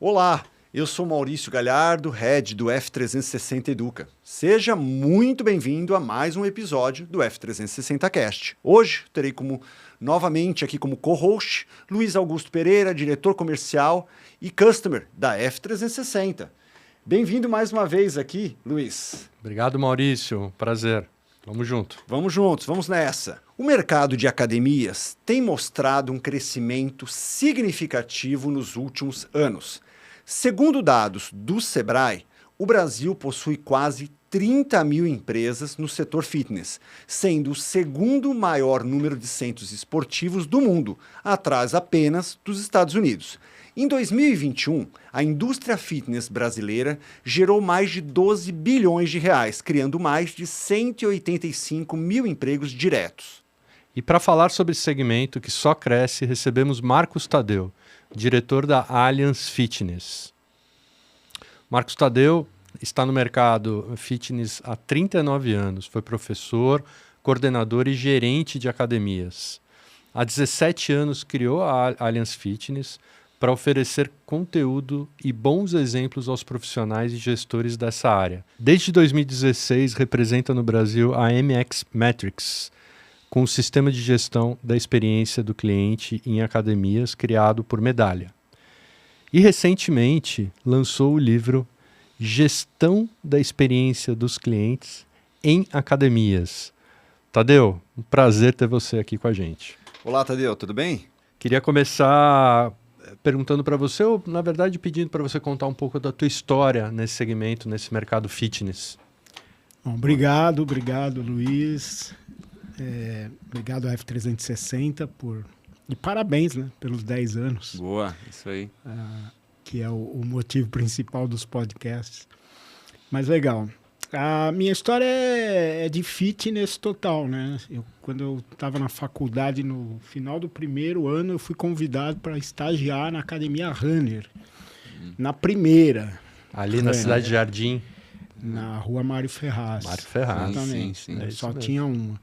Olá, eu sou Maurício Galhardo, Head do F360 Educa. Seja muito bem-vindo a mais um episódio do F360 Cast. Hoje terei novamente aqui como co-host Luiz Augusto Pereira, diretor comercial e customer da F360. Bem-vindo mais uma vez aqui, Luiz. Obrigado, Maurício. Prazer. Vamos junto. Vamos juntos, vamos nessa. O mercado de academias tem mostrado um crescimento significativo nos últimos anos. Segundo dados do Sebrae, o Brasil possui quase 30 mil empresas no setor fitness, sendo o segundo maior número de centros esportivos do mundo, atrás apenas dos Estados Unidos. Em 2021, a indústria fitness brasileira gerou mais de 12 bilhões de reais, criando mais de 185 mil empregos diretos. E para falar sobre esse segmento que só cresce, recebemos Marcos Tadeu, diretor da Allianz Fitness. Marcos Tadeu está no mercado fitness há 39 anos, foi professor, coordenador e gerente de academias. Há 17 anos criou a Allianz Fitness para oferecer conteúdo e bons exemplos aos profissionais e gestores dessa área. Desde 2016, representa no Brasil a MX Metrics, com o sistema de gestão da experiência do cliente em academias criado por Medalha. E recentemente lançou o livro Gestão da Experiência dos Clientes em Academias. Tadeu, um prazer ter você aqui com a gente. Olá, Tadeu, tudo bem? Queria começar perguntando para você, ou na verdade pedindo para você contar um pouco da tua história nesse segmento, nesse mercado fitness. Bom, obrigado, Luiz. Obrigado à F360 e parabéns, né, pelos 10 anos. Boa, isso aí. Que é o motivo principal dos podcasts. Mas legal. A minha história é de fitness total, né? Quando eu estava na faculdade, no final do primeiro ano, eu fui convidado para estagiar na Academia Runner. Na primeira. Ali na Cidade de Jardim. Na Rua Mário Ferraz. Mário Ferraz. Exatamente. Sim. Só tinha uma.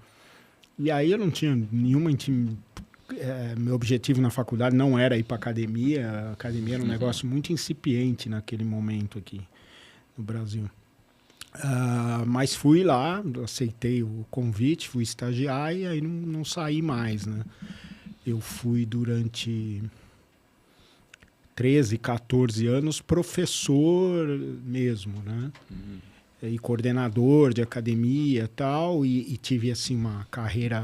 E aí eu não tinha nenhuma meu objetivo na faculdade não era ir para academia. A academia era um negócio muito incipiente naquele momento aqui no Brasil. Mas fui lá, aceitei o convite, fui estagiar e aí não saí mais, né? Eu fui durante 13, 14 anos professor mesmo, né? E coordenador de academia e tal, e tive assim uma carreira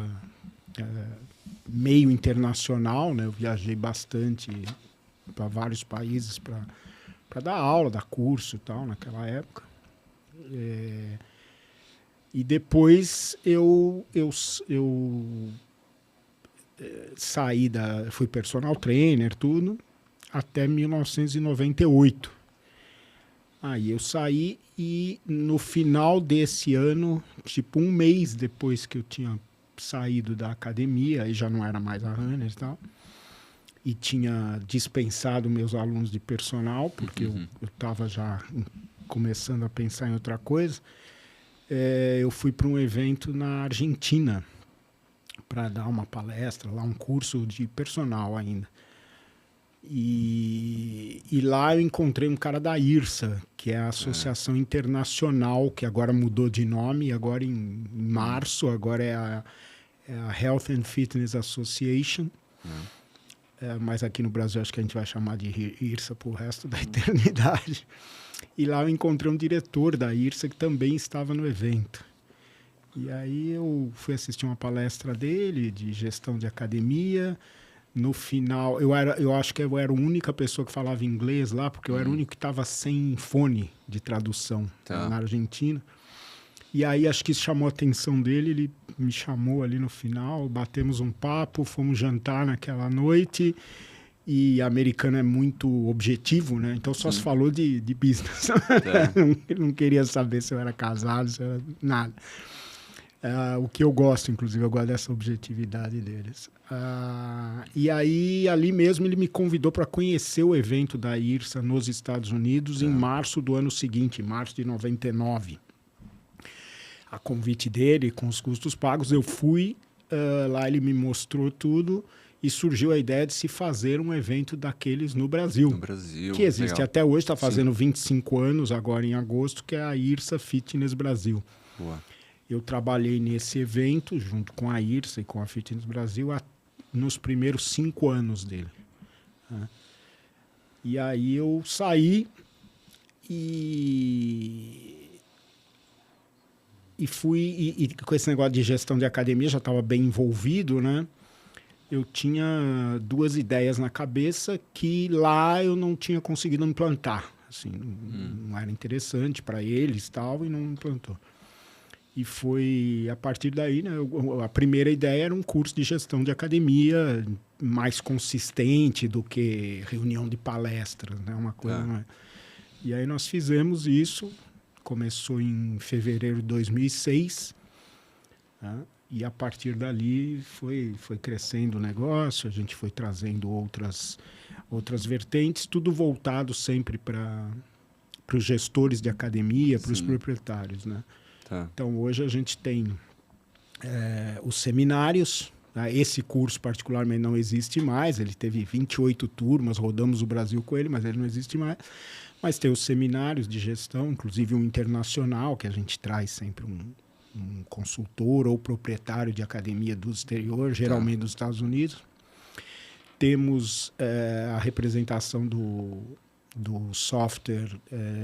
meio internacional, né? Eu viajei bastante para vários países para dar aula, dar curso e tal naquela época. E depois eu saí fui personal trainer, tudo, até 1998. Aí eu saí e no final desse ano, tipo um mês depois que eu tinha saído da academia, aí já não era mais a Runner e tal, e tinha dispensado meus alunos de personal, porque eu estava já começando a pensar em outra coisa, eu fui para um evento na Argentina para dar uma palestra, lá um curso de personal ainda. E lá eu encontrei um cara da IRSA, que é a Associação Internacional, que agora mudou de nome, agora em março, agora é a Health and Fitness Association. Mas aqui no Brasil acho que a gente vai chamar de IRSA pro resto da eternidade. E lá eu encontrei um diretor da IRSA que também estava no evento. E aí eu fui assistir uma palestra dele de gestão de academia. No final, eu acho que eu era a única pessoa que falava inglês lá, porque eu era o único que estava sem fone de tradução na Argentina. E aí acho que isso chamou a atenção dele, ele me chamou ali no final, batemos um papo, fomos jantar naquela noite. E americano é muito objetivo, né? Então só se falou de business. Não queria saber se eu era casado, se eu era nada. O que eu gosto, inclusive, eu gosto dessa objetividade deles. E aí, ali mesmo, ele me convidou para conhecer o evento da IRSA nos Estados Unidos em março do ano seguinte, março de 99. A convite dele, com os custos pagos, eu fui, lá ele me mostrou tudo e surgiu a ideia de se fazer um evento daqueles no Brasil. No Brasil. Que existe legal. até hoje, está fazendo 25 anos agora em agosto, que é a IRSA Fitness Brasil. Boa. Eu trabalhei nesse evento junto com a IRSA e com a Fitness Brasil nos primeiros 5 anos dele. Né? E aí eu saí e fui, e com esse negócio de gestão de academia, já estava bem envolvido, né? Eu tinha 2 ideias na cabeça que lá eu não tinha conseguido implantar. Assim, não era interessante para eles e tal, e não implantou. E foi a partir daí, né? A primeira ideia era um curso de gestão de academia mais consistente do que reunião de palestras, né? Uma coisa. Tá. E aí nós fizemos isso. Começou em fevereiro de 2006, né? E a partir dali foi crescendo o negócio, a gente foi trazendo outras vertentes, tudo voltado sempre para os gestores de academia, para os proprietários, né? Tá. Então, hoje a gente tem os seminários, né? Esse curso particularmente não existe mais, ele teve 28 turmas, rodamos o Brasil com ele, mas ele não existe mais. Mas tem os seminários de gestão, inclusive um internacional, que a gente traz sempre um consultor ou proprietário de academia do exterior, geralmente dos Estados Unidos. Temos a representação do software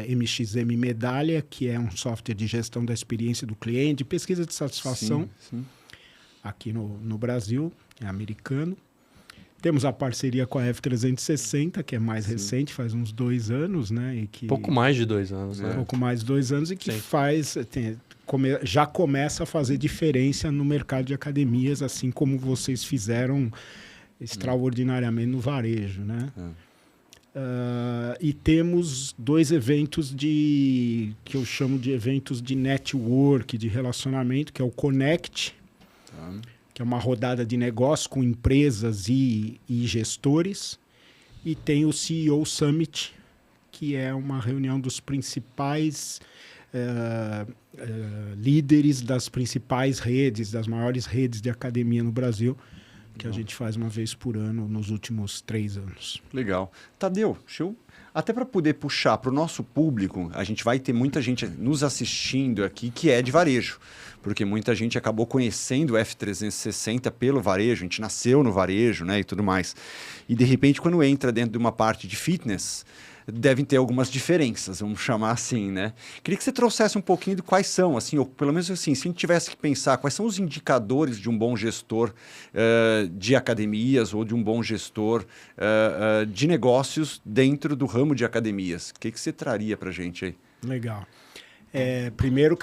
MXM Medalha, que é um software de gestão da experiência do cliente, pesquisa de satisfação, sim. Aqui no Brasil, é americano. Temos a parceria com a F360, que é mais recente, faz uns 2 anos, né? E que, pouco mais de 2 anos, né? Pouco mais de 2 anos e que já começa a fazer diferença no mercado de academias, assim como vocês fizeram extraordinariamente no varejo, né? E temos 2 eventos que eu chamo de eventos de network, de relacionamento, que é o Connect, que é uma rodada de negócio com empresas e gestores, e tem o CEO Summit, que é uma reunião dos principais líderes das principais redes, das maiores redes de academia no Brasil, que a gente faz uma vez por ano nos últimos 3 anos. Legal. Tadeu, até para poder puxar para o nosso público, a gente vai ter muita gente nos assistindo aqui que é de varejo, porque muita gente acabou conhecendo o F360 pelo varejo, a gente nasceu no varejo, né, e tudo mais. E de repente, quando entra dentro de uma parte de fitness, devem ter algumas diferenças, vamos chamar assim, né? Queria que você trouxesse um pouquinho de quais são, assim, ou pelo menos assim, se a gente tivesse que pensar quais são os indicadores de um bom gestor de academias ou de um bom gestor de negócios dentro do ramo de academias. O que você traria para a gente aí? Legal. Primeiro,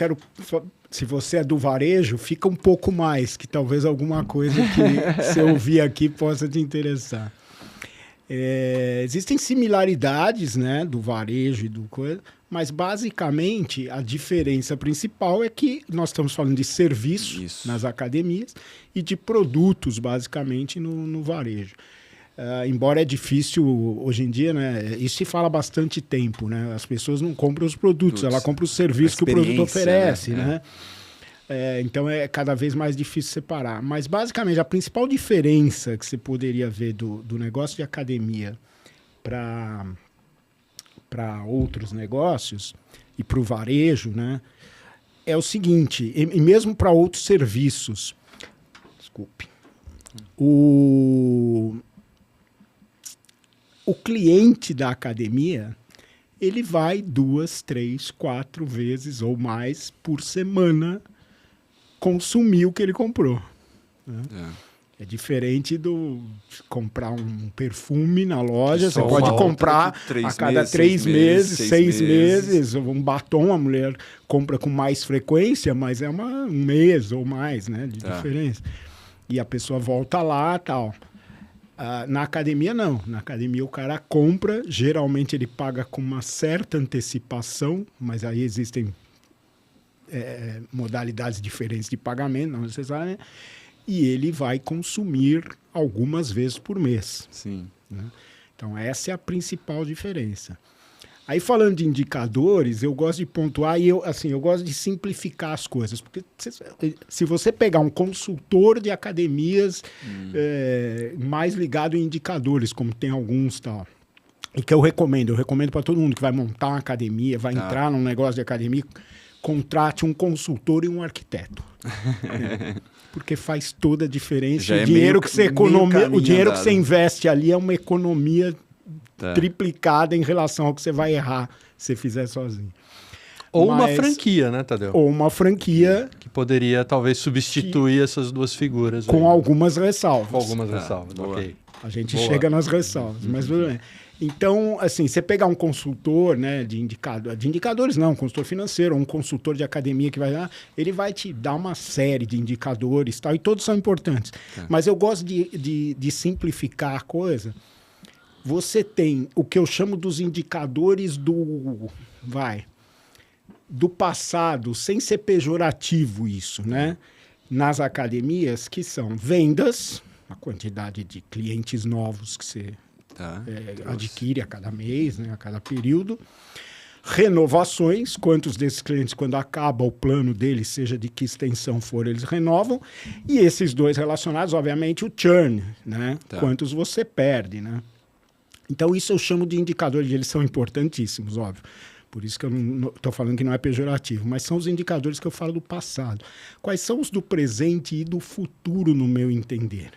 se você é do varejo, fica um pouco mais, que talvez alguma coisa que você ouvir aqui possa te interessar. Existem similaridades, né, do varejo e do coisa, mas basicamente a diferença principal é que nós estamos falando de serviço nas academias e de produtos, basicamente, no varejo. Embora é difícil hoje em dia, né, isso se fala há bastante tempo, né, as pessoas não compram os produtos, ela compra o serviço que o produto oferece, né? Então é cada vez mais difícil separar. Mas basicamente a principal diferença que você poderia ver do negócio de academia para outros negócios e para o varejo, né, é o seguinte, e mesmo para outros serviços. Desculpe. O cliente da academia, ele vai 2, 3, 4 vezes ou mais por semana consumir o que ele comprou. Né? É diferente do comprar um perfume na loja. Você pode comprar a cada 3 meses, 6 meses. Um batom, a mulher compra com mais frequência, mas é um mês ou mais, né, de diferença. E a pessoa volta lá e tal. Na academia, não. Na academia, o cara compra. Geralmente, ele paga com uma certa antecipação, mas aí existem modalidades diferentes de pagamento, não necessariamente, e ele vai consumir algumas vezes por mês. Sim. Né? Então, essa é a principal diferença. Aí, falando de indicadores, eu gosto de pontuar e eu gosto de simplificar as coisas. Porque se você pegar um consultor de academias mais ligado em indicadores, como tem alguns tal, e que eu recomendo para todo mundo que vai montar uma academia, vai entrar num negócio de academia, contrate um consultor e um arquiteto. Porque faz toda a diferença. O dinheiro que você que você investe ali é uma economia triplicada em relação ao que você vai errar se você fizer sozinho. Ou uma franquia, né, Tadeu? Ou uma franquia... Que poderia, talvez, substituir essas duas figuras. Com algumas ressalvas. Com algumas ressalvas, ok. A gente chega nas ressalvas, mas tudo bem. Então, assim, você pegar um consultor, né, de indicadores não, um consultor financeiro, ou um consultor de academia que vai lá, ele vai te dar uma série de indicadores, tal, e todos são importantes. Mas eu gosto de simplificar a coisa. Você tem o que eu chamo dos indicadores do passado, sem ser pejorativo isso, né? Nas academias, que são vendas, a quantidade de clientes novos que você adquire a cada mês, né? A cada período. Renovações, quantos desses clientes, quando acaba o plano deles, seja de que extensão for, eles renovam. E esses dois relacionados, obviamente, o churn, né? Quantos você perde, né? Então, isso eu chamo de indicadores, eles são importantíssimos, óbvio. Por isso que eu não estou falando que não é pejorativo, mas são os indicadores que eu falo do passado. Quais são os do presente e do futuro, no meu entender?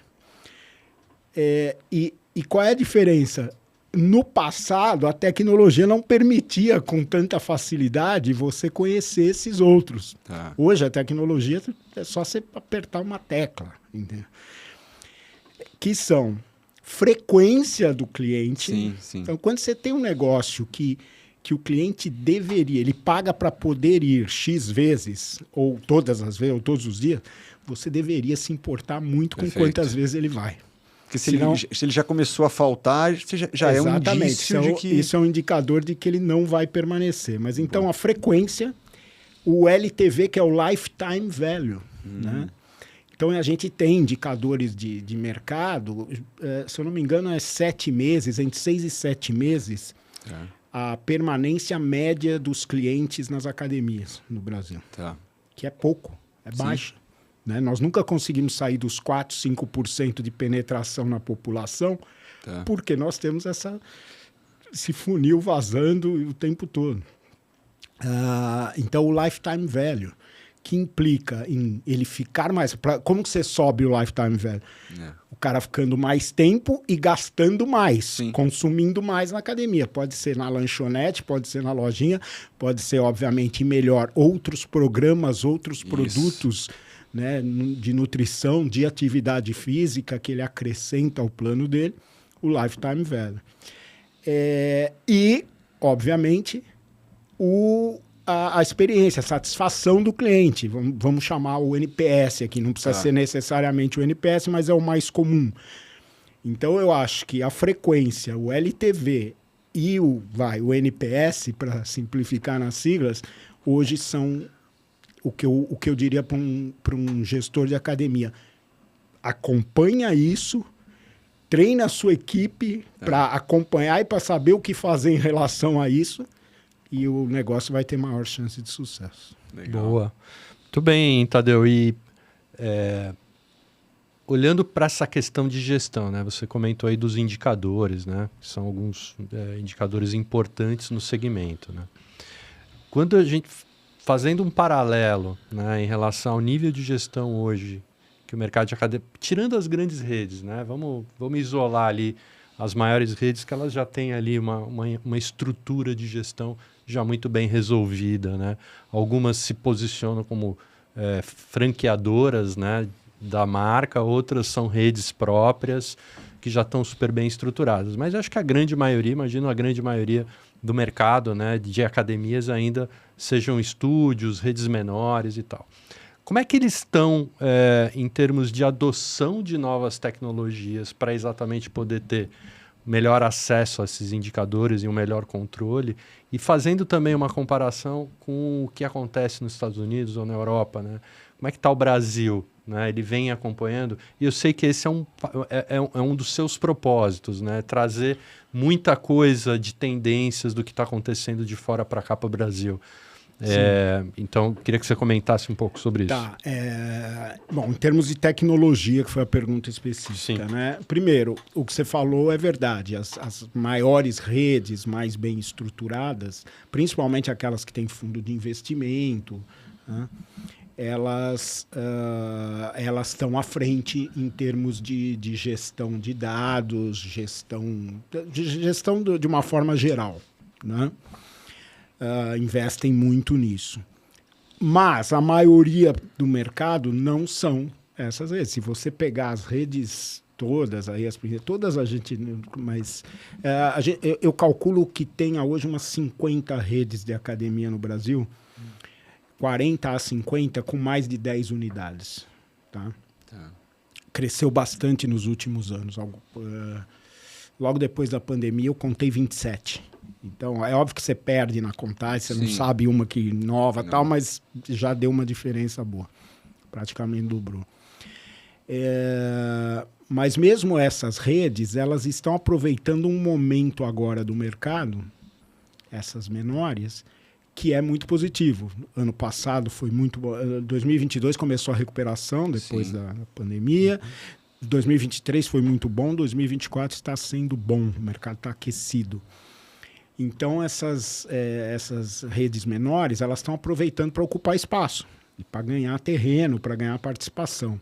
E qual é a diferença? No passado, a tecnologia não permitia com tanta facilidade você conhecer esses outros. Hoje, a tecnologia é só você apertar uma tecla, entendeu? Que são frequência do cliente. Sim. Então, quando você tem um negócio que o cliente deveria, ele paga para poder ir X vezes, ou todas as vezes, ou todos os dias, você deveria se importar muito com quantas vezes ele vai. Porque se ele já começou a faltar, já é um indício de que... Isso é um indicador de que ele não vai permanecer. Mas então a frequência, o LTV, que é o Lifetime Value, né? Então, a gente tem indicadores de mercado, se eu não me engano, é 7 meses, entre 6 e 7 meses, a permanência média dos clientes nas academias no Brasil. Que é pouco, é baixa. Né? Nós nunca conseguimos sair dos 4%, 5% de penetração na população, porque nós temos esse funil vazando o tempo todo. Então, o Lifetime Value, que implica em ele ficar mais... Como que você sobe o lifetime value? O cara ficando mais tempo e gastando mais, consumindo mais na academia. Pode ser na lanchonete, pode ser na lojinha, pode ser, obviamente, melhor outros programas, outros produtos, né, de nutrição, de atividade física que ele acrescenta ao plano dele, o lifetime value. E, obviamente, a experiência, a satisfação do cliente. Vamos chamar o NPS aqui, não precisa ser necessariamente o NPS, mas é o mais comum. Então, eu acho que a frequência, o LTV e o NPS, para simplificar nas siglas, hoje são o que eu diria para um gestor de academia. Acompanha isso, treina a sua equipe para acompanhar e para saber o que fazer em relação a isso, e o negócio vai ter maior chance de sucesso. Legal. Boa. Muito bem, Tadeu. E olhando para essa questão de gestão, né? Você comentou aí dos indicadores, né? Que são alguns indicadores importantes no segmento, né? Quando a gente, fazendo um paralelo, né, em relação ao nível de gestão hoje, que o mercado de academia... Tirando as grandes redes, né? Vamos isolar ali as maiores redes, que elas já têm ali uma estrutura de gestão já muito bem resolvida, né? Algumas se posicionam como franqueadoras, né, da marca, outras são redes próprias que já estão super bem estruturadas. Mas acho que a grande maioria, imagino a grande maioria do mercado, né, de academias ainda sejam estúdios, redes menores e tal. Como é que eles estão em termos de adoção de novas tecnologias para exatamente poder ter melhor acesso a esses indicadores e um melhor controle, e fazendo também uma comparação com o que acontece nos Estados Unidos ou na Europa, né? Como é que está o Brasil né? Ele vem acompanhando, e eu sei que esse é um dos seus propósitos, né? Trazer muita coisa de tendências do que está acontecendo de fora para cá para o Brasil. Então, queria que você comentasse um pouco sobre isso. Tá. Bom, em termos de tecnologia, que foi a pergunta específica, né? Primeiro, o que você falou é verdade. As maiores redes, mais bem estruturadas, principalmente aquelas que têm fundo de investimento, né? Elas estão à frente em termos de gestão de dados, gestão de uma forma geral, né? Investem muito nisso. Mas a maioria do mercado não são essas redes. Se você pegar as redes todas, todas a gente... Mas eu calculo que tenha hoje umas 50 redes de academia no Brasil, 40 a 50 com mais de 10 unidades. Tá? Cresceu bastante nos últimos anos. Logo depois da pandemia, eu contei 27. Então, é óbvio que você perde na contagem, você não sabe uma que nova e tal, mas já deu uma diferença boa. Praticamente dobrou. Mas mesmo essas redes, elas estão aproveitando um momento agora do mercado, essas menores, que é muito positivo. Ano passado foi muito bom. 2022 começou a recuperação depois da pandemia. 2023 foi muito bom. 2024 está sendo bom. O mercado está aquecido. Então, essas redes menores, elas estão aproveitando para ocupar espaço, e para ganhar terreno, para ganhar participação.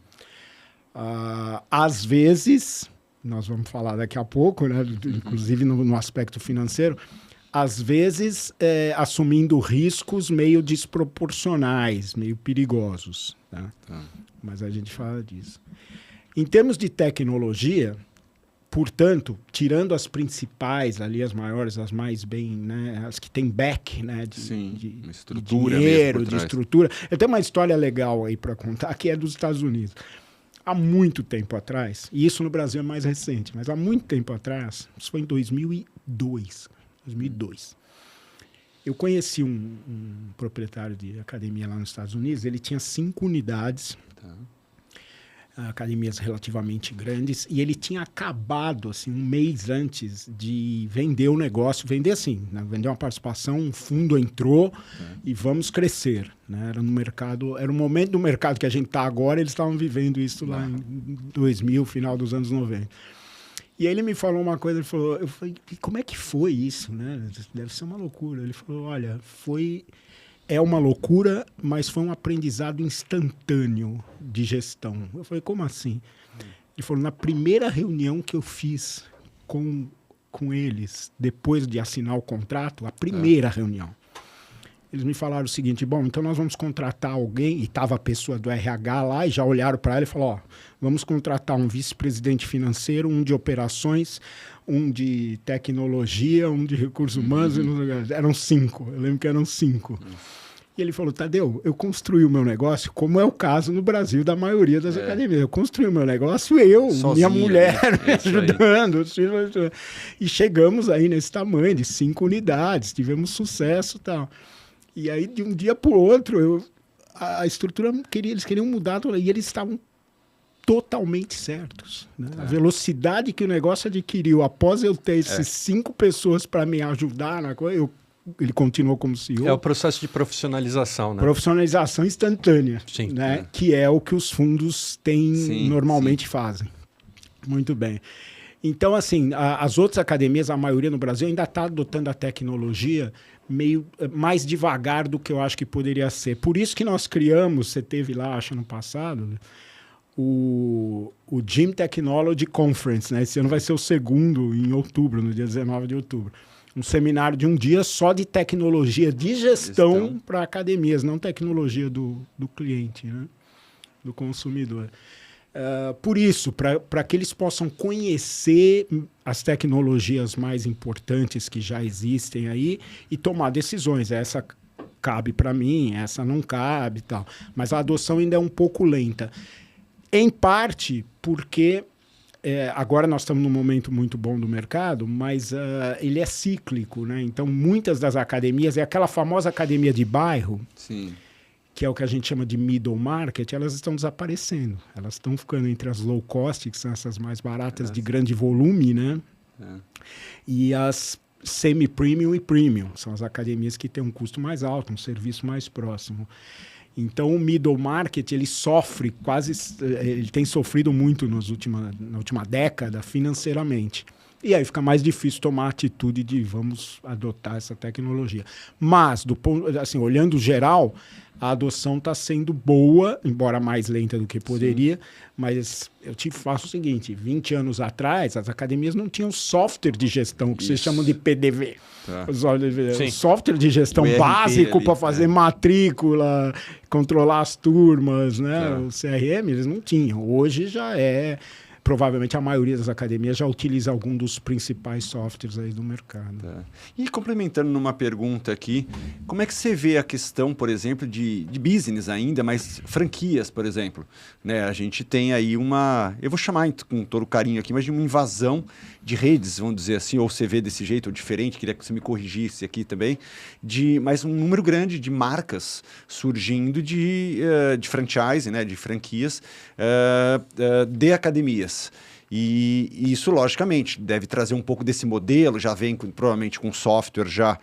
Às vezes, nós vamos falar daqui a pouco, né, inclusive no aspecto financeiro, às vezes assumindo riscos meio desproporcionais, meio perigosos. Tá? Mas a gente fala disso. Em termos de tecnologia... Portanto, tirando as principais ali, as maiores, as mais bem, né, as que tem back, né, de estrutura, dinheiro, de estrutura. Eu tenho uma história legal aí para contar, que é dos Estados Unidos. Há muito tempo atrás, e isso no Brasil é mais recente, mas há muito tempo atrás, isso foi em 2002, eu conheci um proprietário de academia lá nos Estados Unidos, ele tinha 5 unidades, academias relativamente grandes, e ele tinha acabado, assim, um mês antes de vender o negócio, vender assim, né? Vender uma participação, um fundo entrou e vamos crescer, né? Era no mercado, era o momento do mercado que a gente está agora, eles estavam vivendo isso lá em 2000, final dos anos 90. E aí ele me falou uma coisa, eu falei, como é que foi isso, né? Deve ser uma loucura. Ele falou, olha, é uma loucura, mas foi um aprendizado instantâneo de gestão. Eu falei, como assim? Ele falou, na primeira reunião que eu fiz com eles, depois de assinar o contrato, a primeira reunião, eles me falaram o seguinte, bom, então nós vamos contratar alguém, e estava a pessoa do RH lá, e já olharam para ela e falaram, vamos contratar um vice-presidente financeiro, um de operações, um de tecnologia, um de recursos humanos, eram 5, eu lembro que eram 5. E ele falou, Tadeu, eu construí o meu negócio, como é o caso no Brasil da maioria das academias. Eu construí o meu negócio, sozinho, minha mulher me ajudando. E chegamos aí nesse tamanho, de 5 unidades, tivemos sucesso e tal. E aí, de um dia para o outro, a estrutura, eles queriam mudar, e eles estavam totalmente certos. Né? A velocidade que o negócio adquiriu após eu ter esses 5 pessoas para me ajudar na coisa, ele continuou como CEO. É o processo de profissionalização, né? Profissionalização instantânea, né? Que é o que os fundos normalmente fazem. Muito bem. Então, assim, as outras academias, a maioria no Brasil, ainda está adotando a tecnologia meio mais devagar do que eu acho que poderia ser. Por isso que nós criamos, você teve lá, acho, ano passado, né? O Gym Technology Conference, né? Esse ano vai ser o segundo, em outubro, no dia 19 de outubro. Um seminário de um dia só de tecnologia de gestão para academias, não tecnologia do cliente, né? Do consumidor. Por isso, para que eles possam conhecer as tecnologias mais importantes que já existem aí e tomar decisões. Essa cabe para mim, essa não cabe e tal. Mas a adoção ainda é um pouco lenta. Em parte porque agora nós estamos num momento muito bom do mercado, mas ele é cíclico, né? Então, muitas das academias, é aquela famosa academia de bairro, que é o que a gente chama de middle market, elas estão desaparecendo. Elas estão ficando entre as low cost, que são essas mais baratas de grande volume, né? E as semi-premium e premium, são as academias que têm um custo mais alto, um serviço mais próximo. Então, o middle market, ele sofre ele tem sofrido muito na última década financeiramente. E aí fica mais difícil tomar a atitude de vamos adotar essa tecnologia. Mas, assim, olhando geral, a adoção está sendo boa, embora mais lenta do que poderia. Sim. Mas eu te faço o seguinte, 20 anos atrás, as academias não tinham software de gestão, que vocês chamam de PDV. Tá. Software de gestão básico para fazer matrícula, controlar as turmas, né? Tá. O CRM, eles não tinham. Hoje já é... Provavelmente a maioria das academias já utiliza algum dos principais softwares aí do mercado. Tá. E complementando numa pergunta aqui, como é que você vê a questão, por exemplo, de business ainda, mas franquias, por exemplo? Né, a gente tem aí eu vou chamar com todo carinho aqui, mas de uma invasão de redes, vamos dizer assim, ou você vê desse jeito ou diferente, queria que você me corrigisse aqui também, mas um número grande de marcas surgindo de franchise, né, de franquias de academias. E isso, logicamente, deve trazer um pouco desse modelo, já vem provavelmente com software já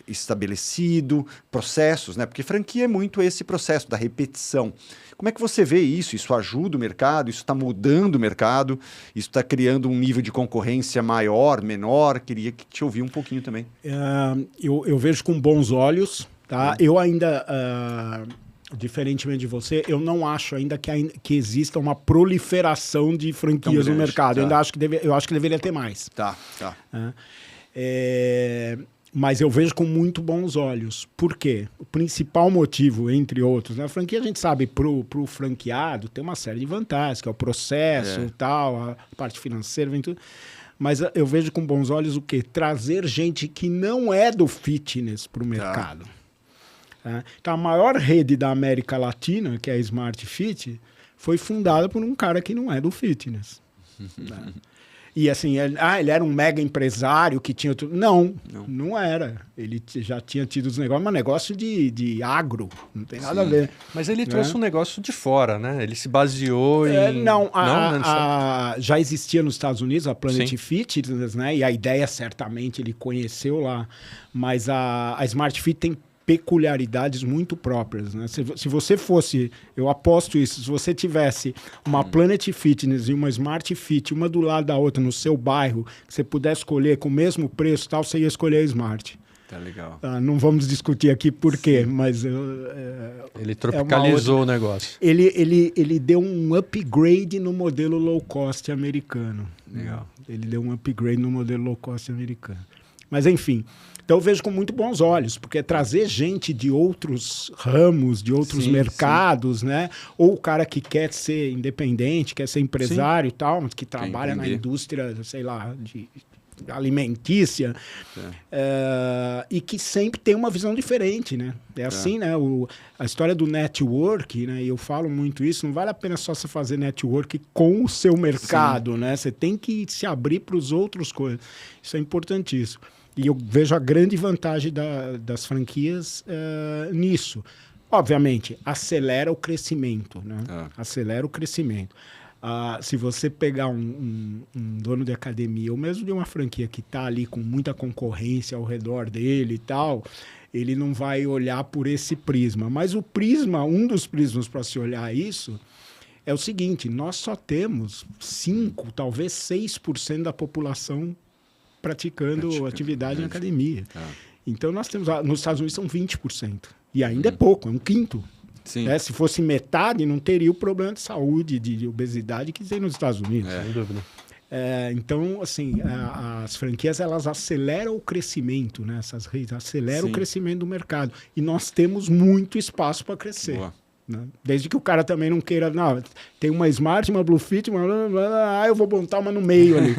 estabelecido, processos, né? Porque franquia é muito esse processo da repetição. Como é que você vê isso? Isso ajuda o mercado? Isso está mudando o mercado? Isso está criando um nível de concorrência maior, menor? Queria te ouvir um pouquinho também. Eu vejo com bons olhos, tá? Eu ainda... diferentemente de você, eu não acho ainda que exista uma proliferação de franquias no mercado. Tá. Eu acho que deveria ter mais. Tá. Mas eu vejo com muito bons olhos. Por quê? O principal motivo, entre outros, né? A franquia, a gente sabe, pro franqueado tem uma série de vantagens, que é o processo e tal, a parte financeira, vem tudo. Mas eu vejo com bons olhos o quê? Trazer gente que não é do fitness pro mercado. Então, a maior rede da América Latina, que é a Smart Fit, foi fundada por um cara que não é do fitness. Né? E assim, ele era um mega empresário que tinha tudo. Não era. Ele já tinha tido os negócios, mas negócio de agro, não tem nada a ver. Mas ele trouxe um negócio de fora, né? Ele se baseou em... já existia nos Estados Unidos a Planet Fitness, né? E a ideia, certamente, ele conheceu lá. Mas a Smart Fit tem peculiaridades muito próprias, né? Se você fosse, eu aposto isso, se você tivesse uma Planet Fitness e uma Smart Fit, uma do lado da outra no seu bairro, que você pudesse escolher com o mesmo preço e tal, você ia escolher a Smart. Tá legal. Não vamos discutir aqui por quê, mas... ele tropicalizou o negócio. Ele deu um upgrade no modelo low cost americano. Legal. Ele deu um upgrade no modelo low cost americano. Mas, enfim... Então, eu vejo com muito bons olhos, porque trazer gente de outros ramos, de outros mercados, né? Ou o cara que quer ser independente, quer ser empresário e tal, mas que trabalha na indústria, sei lá, de alimentícia, e que sempre tem uma visão diferente, né? Assim, né? A história do network, né? E eu falo muito isso, não vale a pena só você fazer network com o seu mercado, né? Você tem que se abrir para os outros coisas. Isso é importantíssimo. E eu vejo a grande vantagem das franquias nisso. Obviamente, acelera o crescimento, né? Acelera o crescimento. Se você pegar um dono de academia, ou mesmo de uma franquia que está ali com muita concorrência ao redor dele e tal, ele não vai olhar por esse prisma. Mas um dos prismas para se olhar isso é o seguinte, nós só temos 5%, talvez 6% da população praticando atividade na academia. Então, nós temos... Nos Estados Unidos são 20%. E ainda é pouco, é um quinto. Né? Se fosse metade, não teria o problema de saúde, de obesidade que tem nos Estados Unidos. Sem dúvida. Então, assim, as franquias, elas aceleram o crescimento, né? Essas redes aceleram o crescimento do mercado. E nós temos muito espaço para crescer. Boa. Né? Desde que o cara também não queira, tem uma Smart, uma Blue Fit, eu vou montar uma no meio ali.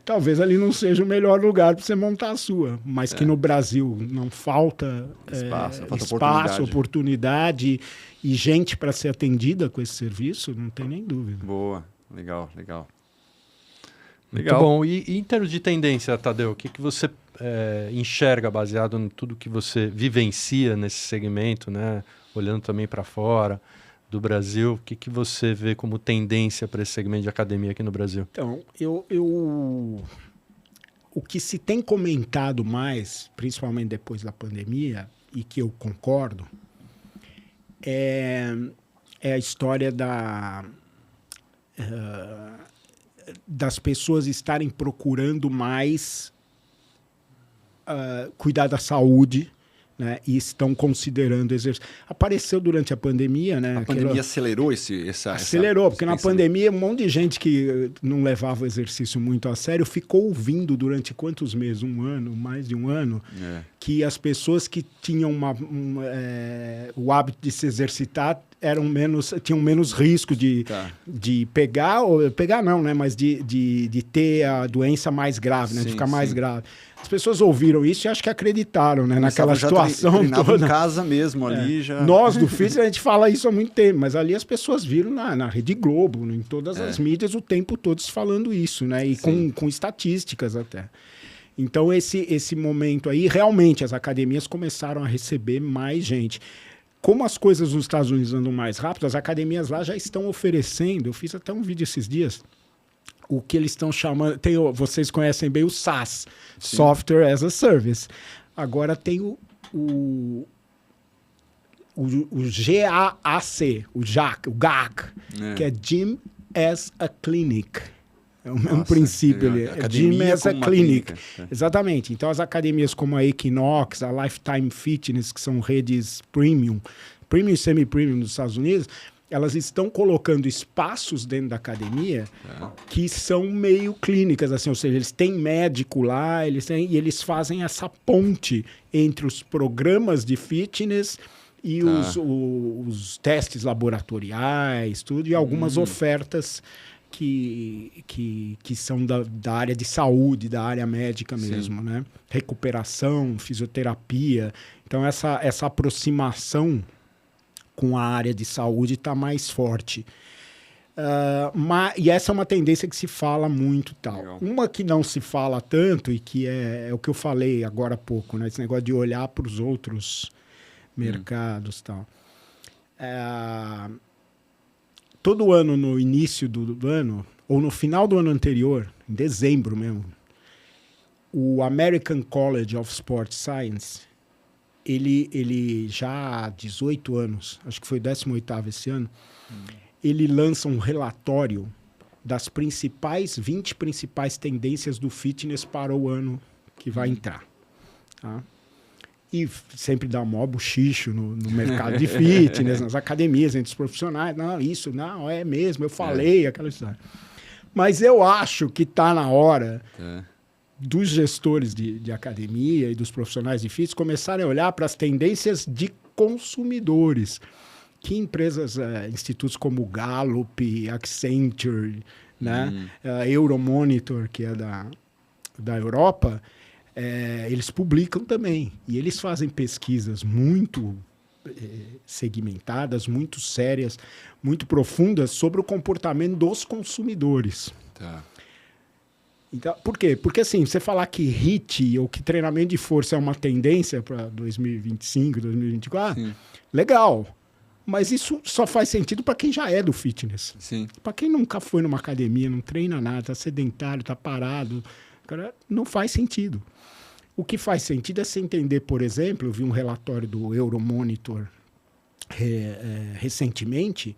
Talvez ali não seja o melhor lugar para você montar a sua, mas que no Brasil não falta espaço, oportunidade e gente para ser atendida com esse serviço, não tem nem dúvida. Boa, legal. Muito bom. E em termos de tendência, Tadeu, o que você enxerga baseado em tudo que você vivencia nesse segmento, né? Olhando também para fora do Brasil, o que você vê como tendência para esse segmento de academia aqui no Brasil? Então, o que se tem comentado mais, principalmente depois da pandemia, e que eu concordo, é a história das pessoas estarem procurando mais cuidar da saúde, né, e estão considerando exercício. Apareceu durante a pandemia, né? A pandemia acelerou essa porque na pandemia um monte de gente que não levava o exercício muito a sério ficou ouvindo durante quantos meses? Um ano, mais de um ano, que as pessoas que tinham o hábito de se exercitar tinham menos risco de pegar não, né? Mas de ter a doença mais grave, né? De ficar mais grave. As pessoas ouviram isso e acho que acreditaram, né? Naquela situação toda. Em casa mesmo ali já. Nós do Fitness a gente fala isso há muito tempo, mas ali as pessoas viram na Rede Globo, em todas as mídias o tempo todo falando isso, né? E com estatísticas até. Então esse momento aí, realmente as academias começaram a receber mais gente. Como as coisas nos Estados Unidos andam mais rápido, as academias lá já estão oferecendo, eu fiz até um vídeo esses dias, o que eles estão chamando, vocês conhecem bem o SaaS, Software as a Service. Agora tem o GAAC, o GAC, que é Gym as a Clinic. É o mesmo princípio ali. É Gym as a Clinic. Exatamente. Então, as academias como a Equinox, a Lifetime Fitness, que são redes premium e semi-premium nos Estados Unidos, elas estão colocando espaços dentro da academia que são meio clínicas, assim, ou seja, eles têm médico lá, e eles fazem essa ponte entre os programas de fitness e os testes laboratoriais, tudo, e algumas ofertas que são da área de saúde, da área médica mesmo, né? Recuperação, fisioterapia. Então, essa aproximação com a área de saúde está mais forte. E essa é uma tendência que se fala muito tal. Legal. Uma que não se fala tanto e que é o que eu falei agora há pouco, né? Esse negócio de olhar para os outros mercados tal. Todo ano, no início do ano, ou no final do ano anterior, em dezembro mesmo, o American College of Sports Science, ele já há 18 anos, acho que foi 18º esse ano, ele lança um relatório das 20 principais tendências do fitness para o ano que vai entrar. Tá? E sempre dá um maior buchicho no mercado de fitness, nas academias, entre os profissionais. Não, é mesmo, eu falei, aquela história. Mas eu acho que está na hora dos gestores de academia e dos profissionais de fitness começarem a olhar para as tendências de consumidores. Que empresas, institutos como Gallup, Accenture, né? Euromonitor, que é da Europa, eles publicam também. E eles fazem pesquisas muito segmentadas, muito sérias, muito profundas sobre o comportamento dos consumidores. Tá. Então, por quê? Porque assim, você falar que HIIT ou que treinamento de força é uma tendência para 2025, 2024, legal. Mas isso só faz sentido para quem já é do fitness. Para quem nunca foi numa academia, não treina nada, está sedentário, está parado, cara, não faz sentido. O que faz sentido é você entender, por exemplo, eu vi um relatório do Euromonitor recentemente,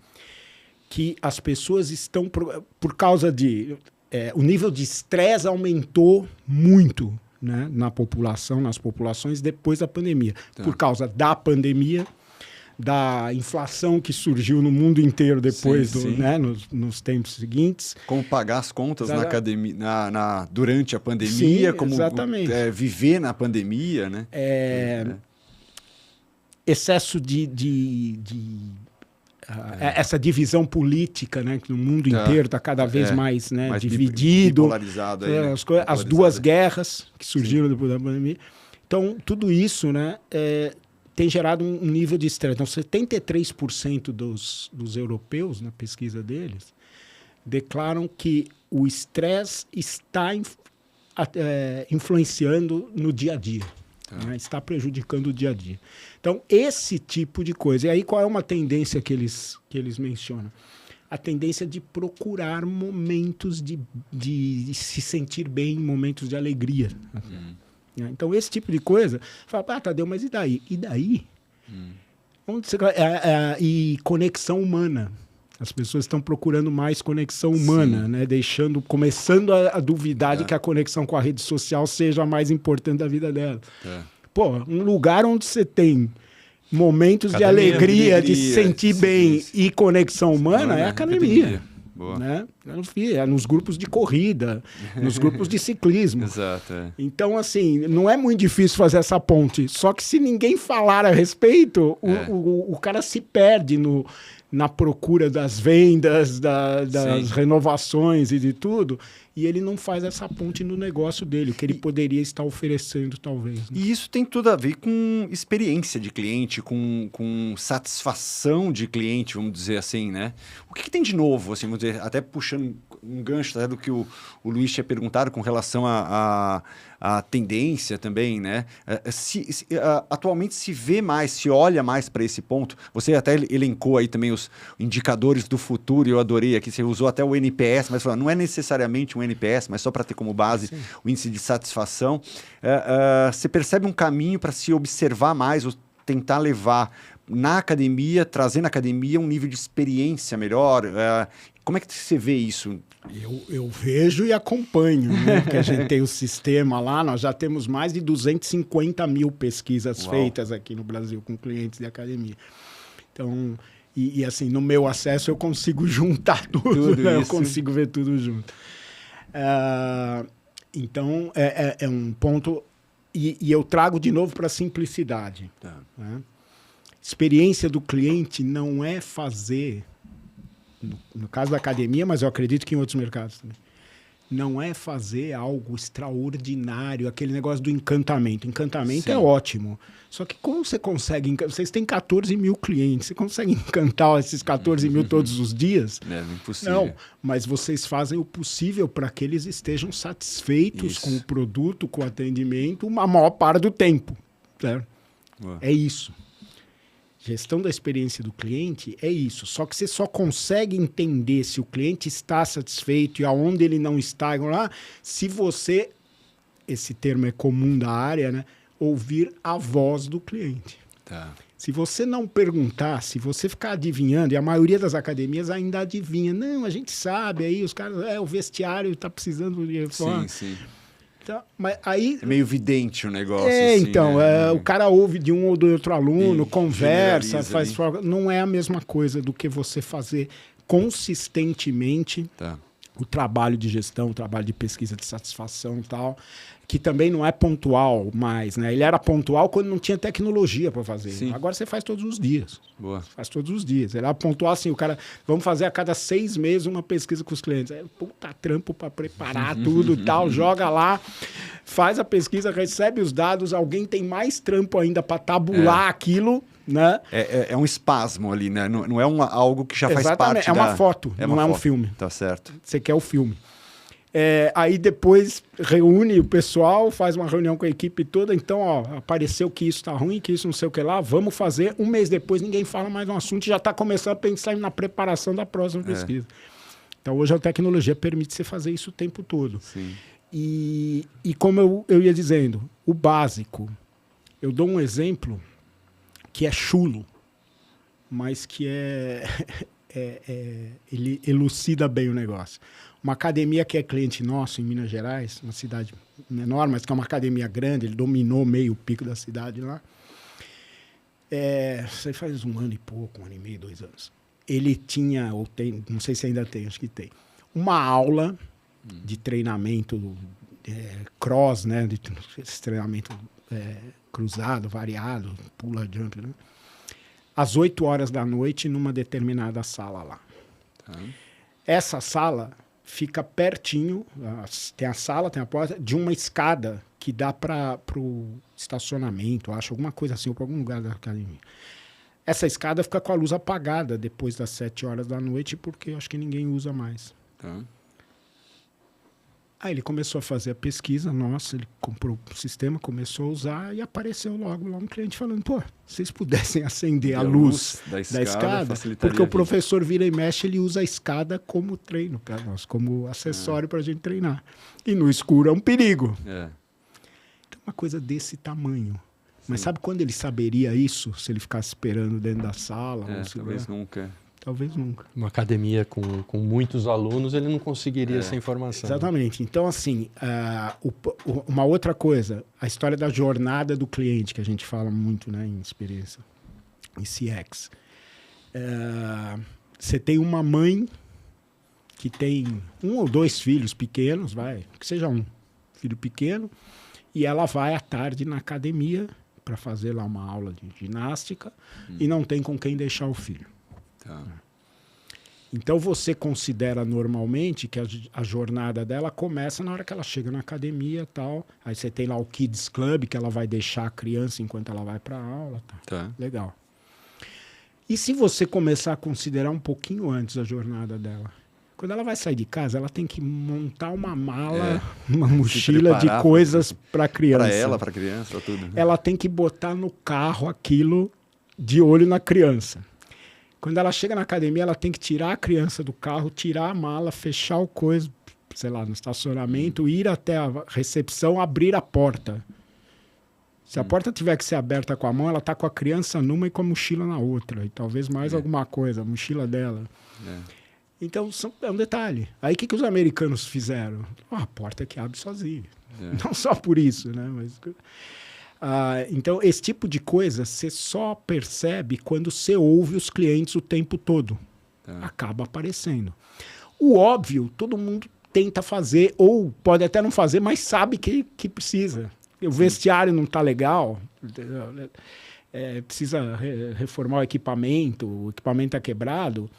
que as pessoas estão, por causa de... o nível de estresse aumentou muito, né, nas populações depois da pandemia. Por causa da pandemia, da inflação que surgiu no mundo inteiro depois, né, nos tempos seguintes. Como pagar as contas na academia, durante a pandemia, como viver na pandemia, né? Excesso essa divisão política, né, que no mundo inteiro está cada vez mais, né, mais dividido. Bipolarizado aí, né? As duas guerras que surgiram depois da pandemia. Então, tudo isso, né, tem gerado um nível de estresse. Então, 73% dos europeus, na pesquisa deles, declaram que o estresse está influenciando no dia a dia. Né? Está prejudicando o dia a dia. Então, esse tipo de coisa. E aí, qual é uma tendência que eles mencionam? A tendência de procurar momentos de se sentir bem, momentos de alegria. Então, esse tipo de coisa, fala, Tadeu, mas e daí? E daí? Onde você... e conexão humana. As pessoas estão procurando mais conexão humana, né? Começando a duvidar de que a conexão com a rede social seja a mais importante da vida dela. Pô, um lugar onde você tem momentos de alegria, de se sentir bem e conexão humana é a academia. Boa. Né? Nos grupos de corrida, nos grupos de ciclismo. Exato. Então, assim, não é muito difícil fazer essa ponte. Só que se ninguém falar a respeito, o cara se perde na procura das vendas, das renovações e de tudo, e ele não faz essa ponte no negócio dele, o que ele poderia estar oferecendo, talvez. Né? E isso tem tudo a ver com experiência de cliente, com satisfação de cliente, vamos dizer assim, né? O que tem de novo, assim, vamos dizer, até puxando um gancho até do que o Luiz tinha perguntado com relação à tendência também, né? Atualmente se vê mais, se olha mais para esse ponto. Você até elencou aí também os indicadores do futuro, e eu adorei aqui, você usou até o NPS, mas não é necessariamente um NPS, mas só para ter como base o índice de satisfação. Você percebe um caminho para se observar mais, ou tentar levar na academia, trazer na academia um nível de experiência melhor? Como é que você vê isso? Eu vejo e acompanho, né? Porque a gente tem o sistema lá, nós já temos mais de 250 mil pesquisas feitas aqui no Brasil com clientes de academia. Então, e assim, no meu acesso eu consigo juntar tudo né? Eu consigo ver tudo junto. Então, é um ponto... E eu trago de novo para a simplicidade. Né? Experiência do cliente não é fazer... No caso da academia, mas eu acredito que em outros mercados também. Não é fazer algo extraordinário, aquele negócio do encantamento. Encantamento é ótimo. Só que como você consegue... Vocês têm 14 mil clientes. Você consegue encantar esses 14 mil todos os dias? É impossível. Não, mas vocês fazem o possível para que eles estejam satisfeitos com o produto, com o atendimento, a maior parte do tempo. Certo? É isso. Gestão da experiência do cliente é isso. Só que você só consegue entender se o cliente está satisfeito e aonde ele não está, se você, esse termo é comum da área, né, ouvir a voz do cliente. Se você não perguntar, se você ficar adivinhando, e a maioria das academias ainda adivinha, não, a gente sabe, aí os caras, o vestiário está precisando de... Sim. Então, mas aí, é meio vidente o negócio. Então, né? O cara ouve de um ou do outro aluno, conversa, faz... Não é a mesma coisa do que você fazer consistentemente o trabalho de gestão, o trabalho de pesquisa de satisfação e tal, que também não é pontual mais, né? Ele era pontual quando não tinha tecnologia para fazer. Agora você faz todos os dias. Faz todos os dias. Ele era pontual assim, o cara, vamos fazer a cada 6 meses uma pesquisa com os clientes. Puta trampo para preparar tudo e tal, joga lá, faz a pesquisa, recebe os dados, alguém tem mais trampo ainda para tabular aquilo, né? É um espasmo ali, né? Não é algo que já faz parte é uma foto, não é um filme. Tá certo. Você quer o filme. Aí depois reúne o pessoal, faz uma reunião com a equipe toda. Então, apareceu que isso está ruim, que isso não sei o que lá, vamos fazer. Um mês depois, ninguém fala mais no assunto e já está começando a pensar na preparação da próxima pesquisa. Então, hoje a tecnologia permite você fazer isso o tempo todo. E como eu ia dizendo, o básico. Eu dou um exemplo que é chulo, mas que ele elucida bem o negócio. Uma academia que é cliente nosso em Minas Gerais, uma cidade menor, mas que é uma academia grande, ele dominou meio pico da cidade lá. Isso faz 1 ano e pouco, 1 ano e meio, 2 anos. Ele tinha, ou tem, não sei se ainda tem, acho que tem, uma aula de treinamento cross, né? Esse treinamento cruzado, variado, pula, jump, né? Às 8 horas da noite, numa determinada sala lá. Essa sala fica pertinho, tem a sala, tem a porta, de uma escada que dá para o estacionamento, acho, alguma coisa assim, ou para algum lugar da academia. Essa escada fica com a luz apagada depois das 7 horas da noite, porque eu acho que ninguém usa mais. Tá. Aí ele começou a fazer a pesquisa, nossa, ele comprou o sistema, começou a usar e apareceu logo lá um cliente falando, pô, se vocês pudessem acender a luz da escada, porque o professor vira e mexe, ele usa a escada como treino para nós, como acessório para a gente treinar. E no escuro é um perigo. É. Então, uma coisa desse tamanho. Mas sabe quando ele saberia isso? Se ele ficasse esperando dentro da sala? Ou Talvez nunca. Talvez nunca. Uma academia com muitos alunos, ele não conseguiria essa informação. Exatamente. Então, assim, uma outra coisa, a história da jornada do cliente, que a gente fala muito, né, em experiência, em CX. Você tem uma mãe que tem 1 ou 2 filhos pequenos, que seja um filho pequeno, e ela vai à tarde na academia para fazer lá uma aula de ginástica e não tem com quem deixar o filho. Tá. Então você considera normalmente que a jornada dela começa na hora que ela chega na academia e tal. Aí você tem lá o Kids Club, que ela vai deixar a criança enquanto ela vai para a aula. Tá. Legal. E se você começar a considerar um pouquinho antes a jornada dela? Quando ela vai sair de casa, ela tem que montar uma mala, uma mochila de coisas para a criança. Para ela, para a criança, para tudo. Ela tem que botar no carro aquilo de olho na criança. Quando ela chega na academia, ela tem que tirar a criança do carro, tirar a mala, fechar o coisa, sei lá, no estacionamento, ir até a recepção, abrir a porta. Se a porta tiver que ser aberta com a mão, ela tá com a criança numa e com a mochila na outra. E talvez mais alguma coisa, a mochila dela. Então, é um detalhe. Aí, o que os americanos fizeram? A porta que abre sozinha. Não só por isso, né? Mas... então, esse tipo de coisa você só percebe quando você ouve os clientes o tempo todo. Acaba aparecendo. O óbvio, todo mundo tenta fazer, ou pode até não fazer, mas sabe que precisa. O vestiário não está legal, precisa reformar o equipamento está quebrado.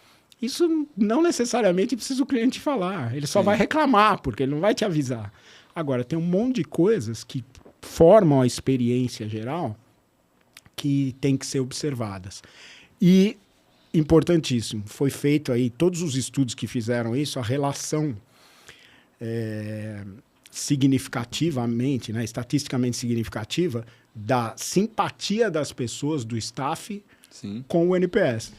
Isso não necessariamente precisa o cliente falar. Ele só vai reclamar, porque ele não vai te avisar. Agora, tem um monte de coisas que formam a experiência geral que tem que ser observadas. E, importantíssimo, foi feito aí, todos os estudos que fizeram isso, a relação significativamente, né, estatisticamente significativa, da simpatia das pessoas, do staff, com o NPS.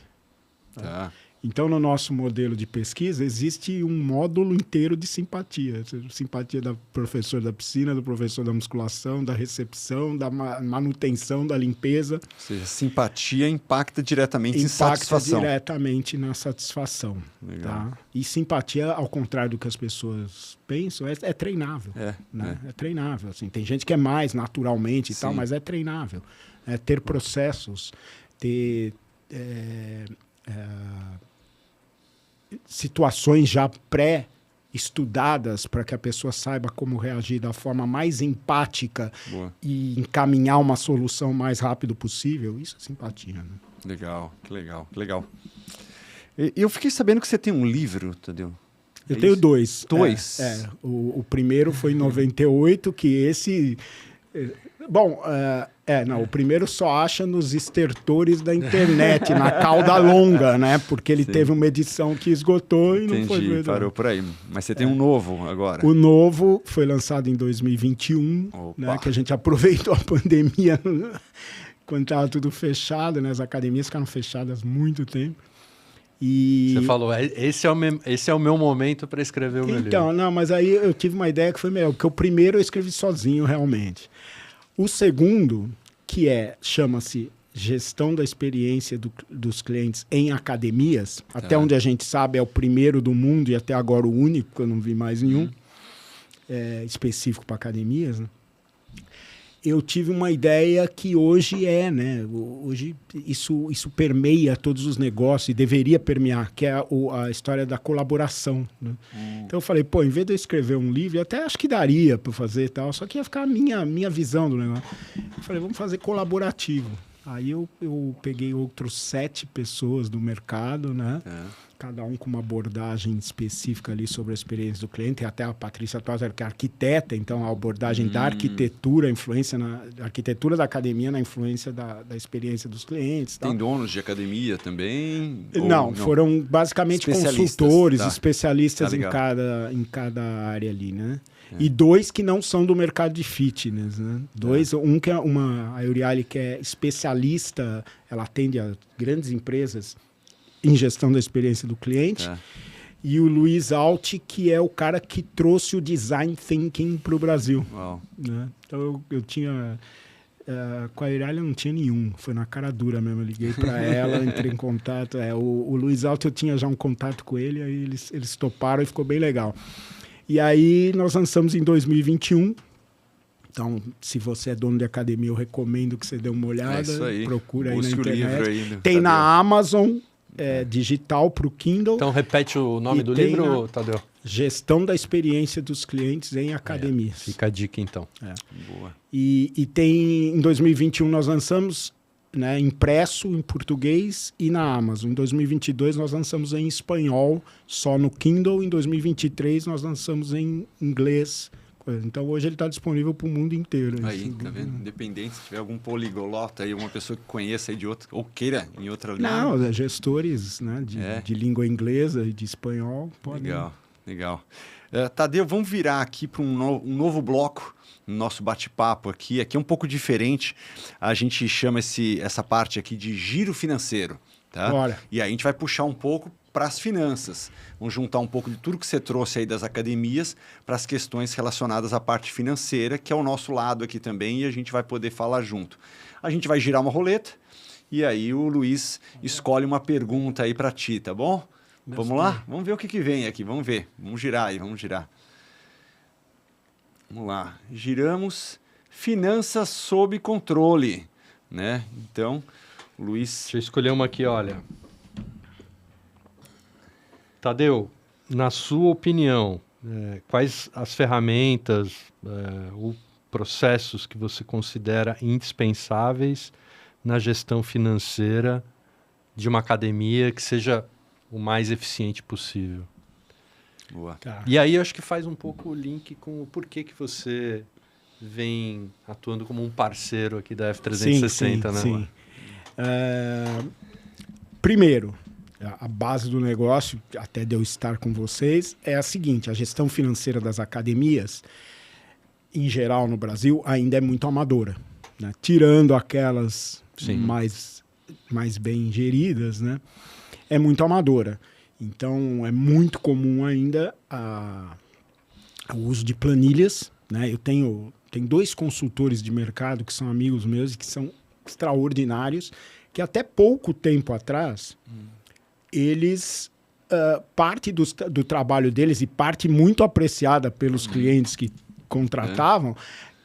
Tá. Então, no nosso modelo de pesquisa, existe um módulo inteiro de simpatia. Simpatia do professor da piscina, do professor da musculação, da recepção, da manutenção, da limpeza. Ou seja, simpatia impacta diretamente em satisfação. Impacta diretamente na satisfação. Legal. Tá? E simpatia, ao contrário do que as pessoas pensam, é treinável. É treinável. Assim, tem gente que é mais naturalmente e tal, mas é treinável. É ter processos, ter... situações já pré-estudadas para que a pessoa saiba como reagir da forma mais empática e encaminhar uma solução o mais rápido possível, isso é simpatia. Né? Legal, que legal, que legal. Eu fiquei sabendo que você tem um livro, Tadeu. Eu tenho 2. 2? O primeiro foi em 98, que esse... Bom, o primeiro só acha nos estertores da internet, na cauda longa, né? Porque ele teve uma edição que esgotou e não foi verdade. Parou por aí. Mas você tem um novo agora. O novo foi lançado em 2021, né? Que a gente aproveitou a pandemia quando estava tudo fechado, né? As academias ficaram fechadas há muito tempo. E... Você falou, esse é o meu momento para escrever o meu livro. Então, não, mas aí eu tive uma ideia que foi melhor, porque o primeiro eu escrevi sozinho, realmente. O segundo, que chama-se Gestão da Experiência dos Clientes em Academias, até onde a gente sabe é o primeiro do mundo e até agora o único, que eu não vi mais nenhum, específico para academias, né? Eu tive uma ideia que hoje né? Hoje isso permeia todos os negócios e deveria permear, que é a história da colaboração. Né? Então eu falei, em vez de eu escrever um livro, eu até acho que daria para fazer e tal, só que ia ficar a minha visão do negócio. Eu falei, vamos fazer colaborativo. Aí eu peguei outros 7 pessoas do mercado, né? cada um com uma abordagem específica ali sobre a experiência do cliente, e até a Patrícia Tozer, que é arquiteta, então a abordagem da arquitetura, a influência a arquitetura da academia na influência da experiência dos clientes. Tem donos de academia também? Não, foram basicamente consultores, especialistas Tá em cada área ali, né? E 2 que não são do mercado de fitness, né? Um que é a Euriali, que é especialista, ela atende a grandes empresas em gestão da experiência do cliente. E o Luiz Alt, que é o cara que trouxe o design thinking para o Brasil. Né? Então eu tinha... com a Euriali eu não tinha nenhum, foi na cara dura mesmo. Eu liguei para ela, entrei em contato. O Luiz Alt, eu tinha já um contato com ele, aí eles toparam e ficou bem legal. E aí nós lançamos em 2021. Então, se você é dono de academia, eu recomendo que você dê uma olhada. Isso aí. Procura aí na Busque internet. o livro aí. Tem na Amazon, digital para o Kindle. Então repete o nome do livro, Tadeu. Gestão da experiência dos clientes em academias. Fica a dica, então. Boa. E tem, em 2021 nós lançamos, né, impresso em português e na Amazon. Em 2022 nós lançamos em espanhol, só no Kindle. Em 2023 nós lançamos em inglês. Então hoje ele está disponível para o mundo inteiro. Aí, tá vendo? Independente, se tiver algum poliglota aí, uma pessoa que conheça aí de outra, ou queira em outra língua. Não, gestores, né, de língua inglesa e de espanhol. Podem... Legal. Tadeu, vamos virar aqui para um novo bloco no nosso bate-papo aqui. Aqui é um pouco diferente. A gente chama essa parte aqui de giro financeiro. Tá? Bora. E aí a gente vai puxar um pouco para as finanças. Vamos juntar um pouco de tudo que você trouxe aí das academias para as questões relacionadas à parte financeira, que é o nosso lado aqui também, e a gente vai poder falar junto. A gente vai girar uma roleta e aí o Luiz escolhe uma pergunta aí para ti, tá bom? Vamos lá? Vamos ver o que vem aqui. Vamos ver. Vamos girar aí, vamos girar. Vamos lá. Giramos finanças sob controle, né? Então, Luiz... Deixa eu escolher uma aqui, olha. Tadeu, na sua opinião, quais as ferramentas ou processos que você considera indispensáveis na gestão financeira de uma academia que seja o mais eficiente possível? Boa. Tá. E aí eu acho que faz um pouco o link com o porquê que você vem atuando como um parceiro aqui da F360, né? Sim. Primeiro, a base do negócio, até de eu estar com vocês, é a seguinte: a gestão financeira das academias, em geral no Brasil, ainda é muito amadora, né? Tirando aquelas mais bem geridas, né? É muito amadora. Então, é muito comum ainda o uso de planilhas, né? Eu tenho 2 consultores de mercado que são amigos meus e que são extraordinários, que até pouco tempo atrás, eles, parte do trabalho deles e parte muito apreciada pelos clientes que contratavam,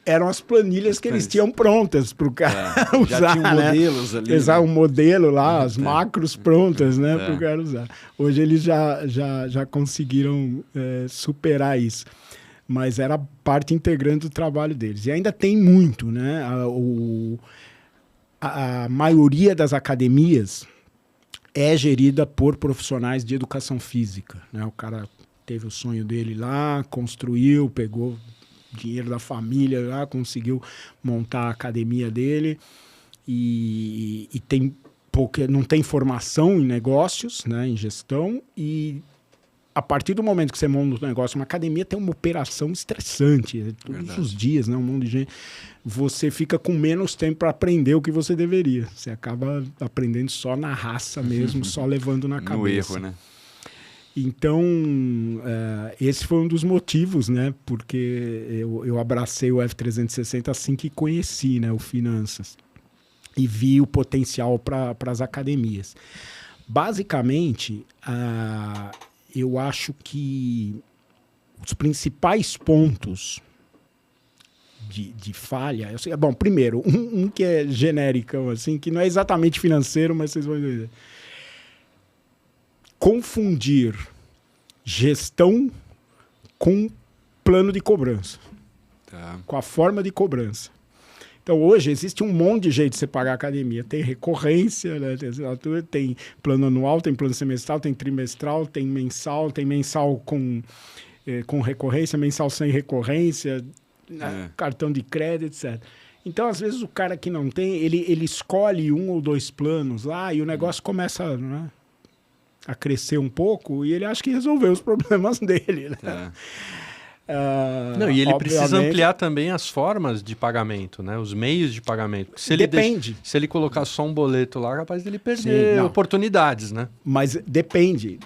eram as planilhas que eles tinham prontas para o cara usar. Já tinham modelos ali. Exato, um modelo lá, as macros prontas, né, para o cara usar. Hoje eles já conseguiram superar isso. Mas era parte integrante do trabalho deles. E ainda tem muito, né? A maioria das academias é gerida por profissionais de educação física, né? O cara teve o sonho dele lá, construiu, pegou dinheiro da família lá, conseguiu montar a academia dele e não tem formação em negócios, né, em gestão, e a partir do momento que você monta um negócio, uma academia tem uma operação estressante, todos os dias, né, um monte de gente, você fica com menos tempo para aprender o que você deveria. Você acaba aprendendo só na raça mesmo, só levando na cabeça. No erro, né? Então, esse foi um dos motivos, né? Porque eu abracei o F360 assim que conheci, né, o Finanças. E vi o potencial para as academias. Basicamente, eu acho que os principais pontos de falha... Bom, primeiro, um que é genérico, assim, que não é exatamente financeiro, mas vocês vão entender. Confundir gestão com plano de cobrança, com a forma de cobrança. Então, hoje, existe um monte de jeito de você pagar a academia. Tem recorrência, né? Tem plano anual, tem plano semestral, tem trimestral, tem mensal com recorrência, mensal sem recorrência, cartão de crédito, etc. Então, às vezes, o cara que não tem, ele escolhe 1 ou 2 planos lá e o negócio começa, né, a crescer um pouco e ele acha que resolveu os problemas dele. Né? Não, e ele precisa ampliar também as formas de pagamento, né? Os meios de pagamento. Se ele depende. Se ele colocar só um boleto lá, é capaz dele perder oportunidades, né? Mas depende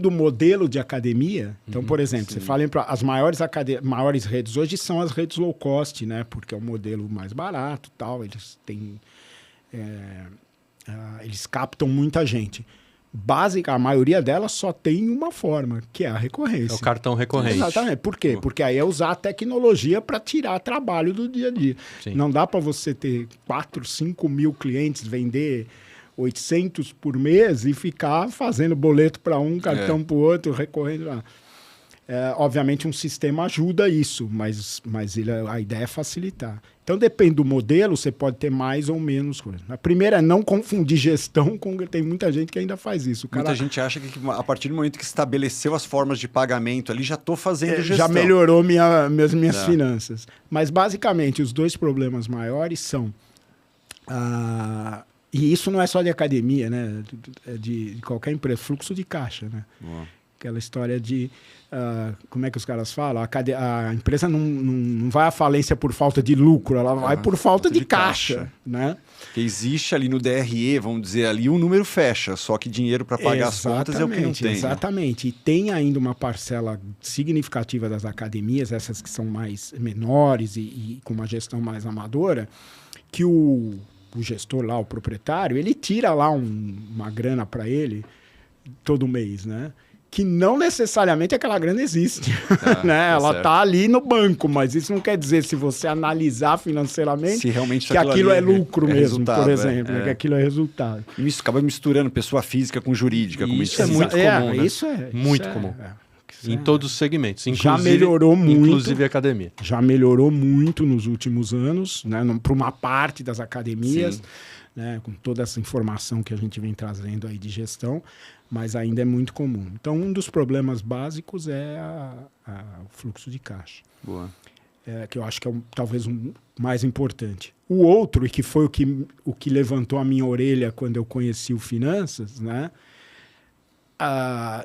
do modelo de academia. Então, por exemplo, você fala as maiores redes hoje são as redes low cost, né? Porque é o modelo mais barato, tal. Eles têm, eles captam muita gente. A maioria delas só tem uma forma, que é a recorrência. É o cartão recorrente. Exatamente. Por quê? Porque aí é usar a tecnologia para tirar trabalho do dia a dia. Sim. Não dá para você ter 4, 5 mil clientes, vender 800 por mês e ficar fazendo boleto para um, cartão para o outro, recorrendo lá. Obviamente um sistema ajuda isso, mas a ideia é facilitar. Então depende do modelo, você pode ter mais ou menos coisa. A primeira é não confundir gestão com... Tem muita gente que ainda faz isso. Muita gente acha que a partir do momento que estabeleceu as formas de pagamento ali, já estou fazendo gestão. Já melhorou minhas finanças. Mas basicamente os 2 problemas maiores são... e isso não é só de academia, né? É de qualquer empresa, fluxo de caixa, né? Boa. Aquela história de... como é que os caras falam? A empresa não vai à falência por falta de lucro, ela vai por falta de caixa. Né? Porque existe ali no DRE, vamos dizer, ali um número fecha, só que dinheiro para pagar as contas é o que não tem. Exatamente. Né? E tem ainda uma parcela significativa das academias, essas que são mais menores e com uma gestão mais amadora, que o gestor lá, o proprietário, ele tira lá uma grana para ele todo mês, né? Que não necessariamente aquela grana existe. Né? Ela está ali no banco, mas isso não quer dizer, se você analisar financeiramente, se realmente que aquilo é lucro mesmo, por exemplo, que aquilo é resultado. E isso acaba misturando pessoa física com jurídica. Como isso é muito comum, né? Isso é muito comum. Em todos os segmentos, já melhorou muito, inclusive a academia. Já melhorou muito nos últimos anos, né? Para uma parte das academias, né? Com toda essa informação que a gente vem trazendo aí de gestão, mas ainda é muito comum. Então, um dos problemas básicos é o fluxo de caixa. Boa. Que eu acho que é talvez o mais importante. O outro, e que foi o que levantou a minha orelha quando eu conheci o Finanças, né?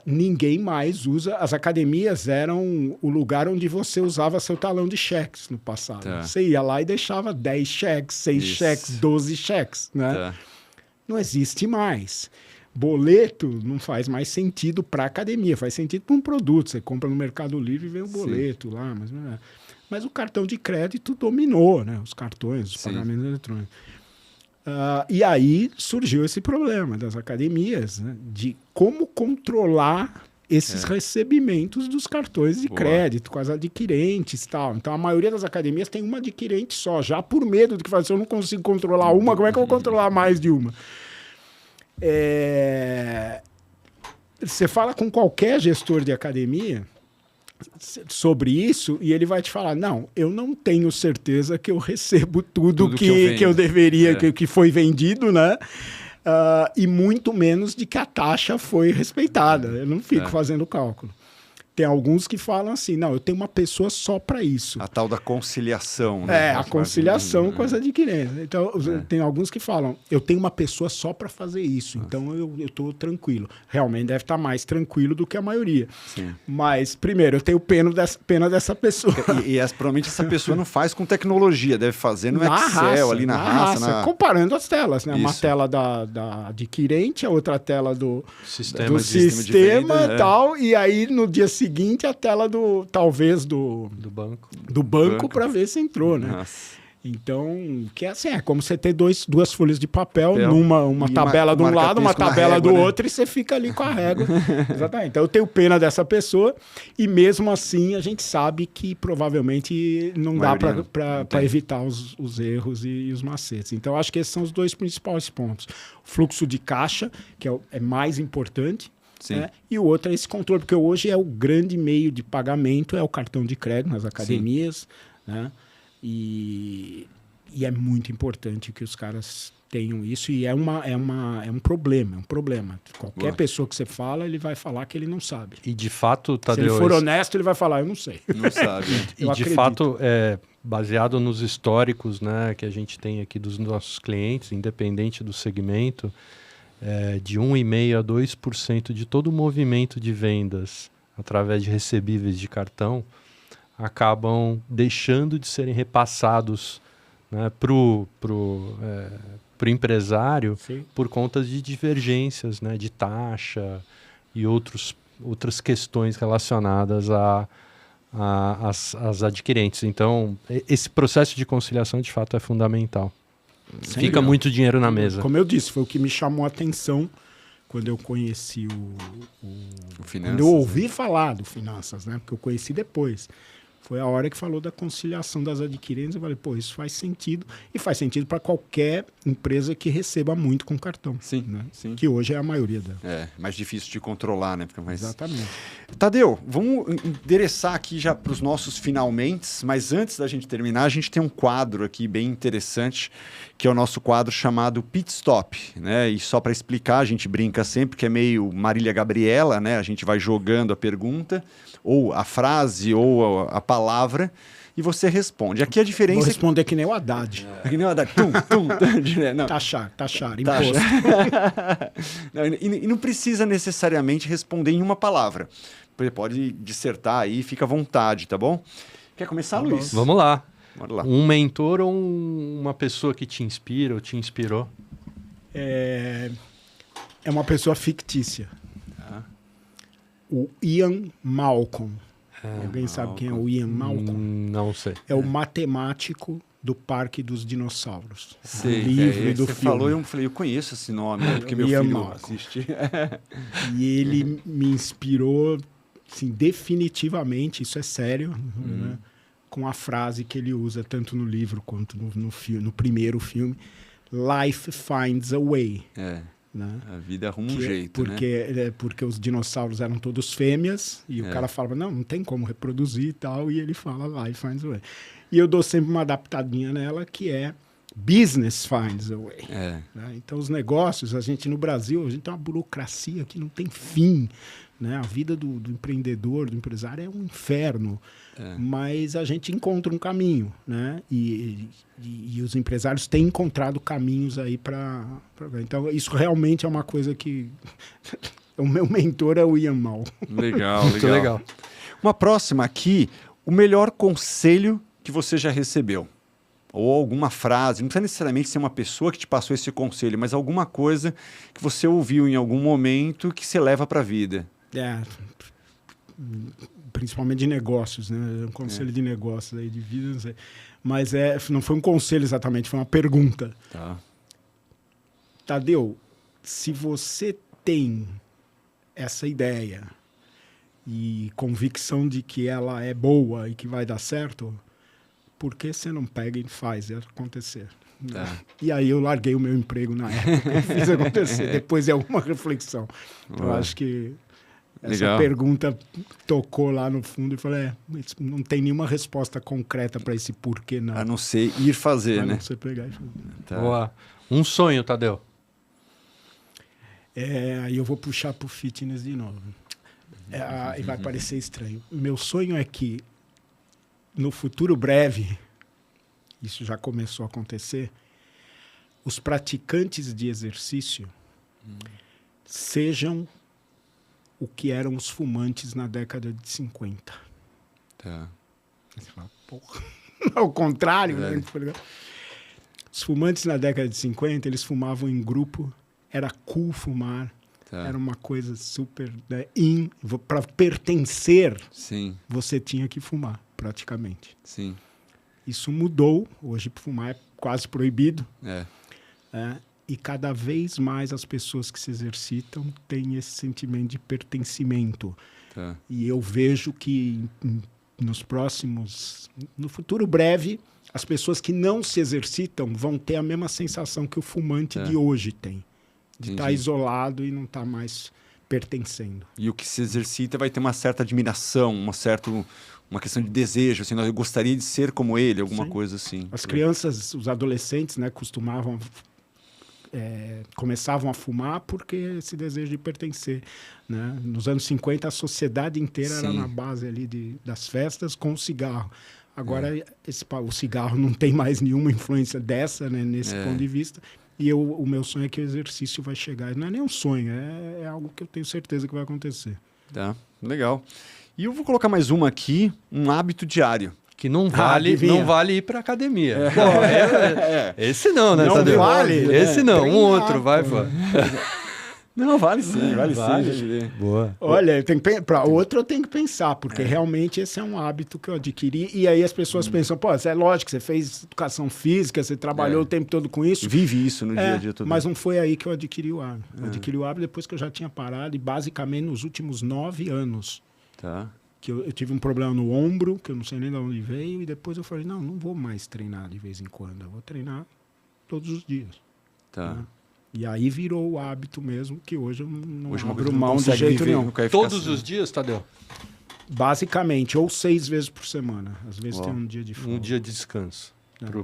Ninguém mais usa... As academias eram o lugar onde você usava seu talão de cheques no passado. Tá. Você ia lá e deixava 10 cheques, 6 cheques, 12 cheques. Né? Tá. Não existe mais. Boleto não faz mais sentido para a academia, faz sentido para um produto. Você compra no Mercado Livre e vê o boleto lá. Mas o cartão de crédito dominou, né? Os cartões, os pagamentos eletrônicos. E aí surgiu esse problema das academias, né? De como controlar esses recebimentos dos cartões de crédito com as adquirentes e tal. Então, a maioria das academias tem uma adquirente só, já por medo de que se eu não consigo controlar uma, como é que eu vou controlar mais de uma? Você fala com qualquer gestor de academia sobre isso e ele vai te falar, não, eu não tenho certeza que eu recebo tudo que eu deveria, que foi vendido, né? E muito menos de que a taxa foi respeitada. Eu não fico fazendo cálculo. Tem alguns que falam assim, não, eu tenho uma pessoa só para isso. A tal da conciliação. Né? A conciliação com as adquirentes. Então, tem alguns que falam, eu tenho uma pessoa só para fazer isso, então eu estou tranquilo. Realmente deve estar mais tranquilo do que a maioria. Sim. Mas, primeiro, eu tenho pena dessa pessoa. E provavelmente essa pessoa não faz com tecnologia, deve fazer no Excel, ali na raça. Comparando as telas, né? Uma tela da adquirente, a outra tela do sistema venda, tal, e aí no dia seguinte a tela do banco para ver se entrou, né? Nossa. Então, que é assim, é como você ter duas folhas de papel, uma tabela de um lado, uma tabela do outro, e você fica ali com a régua. Exatamente. Então, eu tenho pena dessa pessoa, e mesmo assim a gente sabe que provavelmente não dá para evitar os erros e os macetes. Então, acho que esses são os 2 principais pontos. O fluxo de caixa, que é mais importante, né? E o outro é esse controle, porque hoje é o grande meio de pagamento, é o cartão de crédito nas academias, né? E E é muito importante que os caras tenham isso, e é um problema, Qualquer Boa. pessoa que você fala, ele vai falar que ele não sabe. E de fato, Se Tadeu, ele for honesto, ele vai falar, eu não sei. Não sabe. e eu de acredito. fato, baseado nos históricos, né, que a gente tem aqui dos nossos clientes, independente do segmento, de 1,5% a 2% de todo o movimento de vendas através de recebíveis de cartão acabam deixando de serem repassados, né, pro empresário Sim. por conta de divergências, né, de taxa e outras questões relacionadas às adquirentes. Então, esse processo de conciliação, de fato, é fundamental. Sem Fica dúvida. muito dinheiro na mesa. Como eu disse, foi o que me chamou a atenção quando eu conheci O quando Finanças, eu ouvi falar do Finanças, né? Porque eu conheci depois. Foi a hora que falou da conciliação das adquirentes. Eu falei, pô, isso faz sentido. E faz sentido para qualquer empresa que receba muito com cartão. Sim, Né? sim. Que hoje é a maioria dela. É, mais difícil de controlar, né? Fica mais... Exatamente. Tadeu, vamos endereçar aqui já para os nossos finalmentes, mas antes da gente terminar, a gente tem um quadro aqui bem interessante, que é o nosso quadro chamado Pit Stop, né? E só para explicar, a gente brinca sempre que é meio Marília Gabriela, né? A gente vai jogando a pergunta, ou a frase, ou a palavra, e você responde. Aqui a Vou diferença... responder que nem o Haddad. Que nem o Haddad, não. Taxar, Taxa. imposto. Não, e não precisa necessariamente responder em uma palavra. Você pode dissertar aí, fica à vontade, tá bom? Quer começar, Tá bom. Luiz? Vamos lá. Bora lá. Um mentor ou uma pessoa que te inspira ou te inspirou? É uma pessoa fictícia. Tá. O Ian Malcolm. Alguém sabe quem é o Ian Malcolm? Não sei. É o matemático do Parque dos Dinossauros. Sei, do livro e do você filme. falou e eu falei, eu conheço esse nome, né? Porque meu Ian filho Malcolm. assiste. E ele me inspirou, assim, definitivamente, isso é sério, né? Com a frase que ele usa tanto no livro quanto no primeiro filme, Life finds a way. É, Né? a vida arruma um Que- jeito, porque, né? porque os dinossauros eram todos fêmeas e o É. cara falava, não tem como reproduzir e tal, e ele fala Life finds a way. E eu dou sempre uma adaptadinha nela que é Business finds a way. É, Né? Então, os negócios, a gente no Brasil, a gente tem uma burocracia que não tem fim. Né? A vida do empreendedor, do empresário é um inferno. Mas a gente encontra um caminho. Né? E os empresários têm encontrado caminhos aí para... Então, isso realmente é uma coisa que... O meu mentor é o Ian Mal. legal, Muito legal. Uma próxima aqui, o melhor conselho que você já recebeu. Ou alguma frase, não precisa necessariamente ser uma pessoa que te passou esse conselho, mas alguma coisa que você ouviu em algum momento que você leva para a vida. Principalmente de negócios, né? Um conselho de negócios aí, de vida, não sei. Mas não foi um conselho exatamente, foi uma pergunta. Tá. Tadeu, se você tem essa ideia e convicção de que ela é boa e que vai dar certo, por que você não pega e faz acontecer? Tá. E aí eu larguei o meu emprego na época e fiz acontecer, depois de alguma reflexão. Então, eu Ué. acho que essa Legal. pergunta tocou lá no fundo e falei, não tem nenhuma resposta concreta para esse porquê, não. A não ser ir fazer, Mas né? não você pegar e fazer. Tá. Boa. Um sonho, Tadeu. Aí eu vou puxar pro fitness de novo. E vai parecer estranho. Meu sonho é que, no futuro breve, isso já começou a acontecer, os praticantes de exercício sejam o que eram os fumantes na década de 50. Tá. Você fala, porra. Ao contrário, É. né? Os fumantes na década de 50, eles fumavam em grupo, era cool fumar, Tá. era uma coisa super... Né, para pertencer, Sim, você tinha que fumar, praticamente. sim. Isso mudou, hoje fumar é quase proibido, É. né? E cada vez mais as pessoas que se exercitam têm esse sentimento de pertencimento. Tá. E eu vejo que no futuro breve, as pessoas que não se exercitam vão ter a mesma sensação que o fumante de hoje tem. De estar Entendi. isolado e não estar mais pertencendo. E o que se exercita vai ter uma certa admiração, uma questão de desejo, assim, eu gostaria de ser como ele, alguma Sim. coisa assim. As crianças, os adolescentes, né, começavam a fumar porque esse desejo de pertencer, né? Nos anos 50, a sociedade inteira era Sim. na base ali das festas com o cigarro. Agora, o cigarro não tem mais nenhuma influência dessa, né, nesse ponto de vista. E o meu sonho é que o exercício vai chegar. Não é nem um sonho, é algo que eu tenho certeza que vai acontecer. Tá, legal. E eu vou colocar mais uma aqui, um hábito diário. Que não vale ir para academia. Pô, esse não, né, Não Tadeu? vale, esse não, um outro, vai, pô. Não, vale sim, vale sim. Boa. Olha, para outro eu tenho que pensar, porque realmente esse é um hábito que eu adquiri. E aí as pessoas pensam, pô, é lógico, você fez educação física, você trabalhou o tempo todo com isso. Vive isso no dia a dia todo. Mas não foi aí que eu adquiri o hábito. Eu adquiri o hábito depois que eu já tinha parado e basicamente nos últimos 9 anos. Tá. Que eu tive um problema no ombro, que eu não sei nem de onde veio, e depois eu falei, não vou mais treinar de vez em quando, eu vou treinar todos os dias. Tá. Né? E aí virou o hábito mesmo, que hoje eu não Hoje abro mão de jeito nenhum. Todos os dias, Tadeu? Basicamente, ou 6 vezes por semana. Às vezes tem um dia de folga. Um dia de descanso.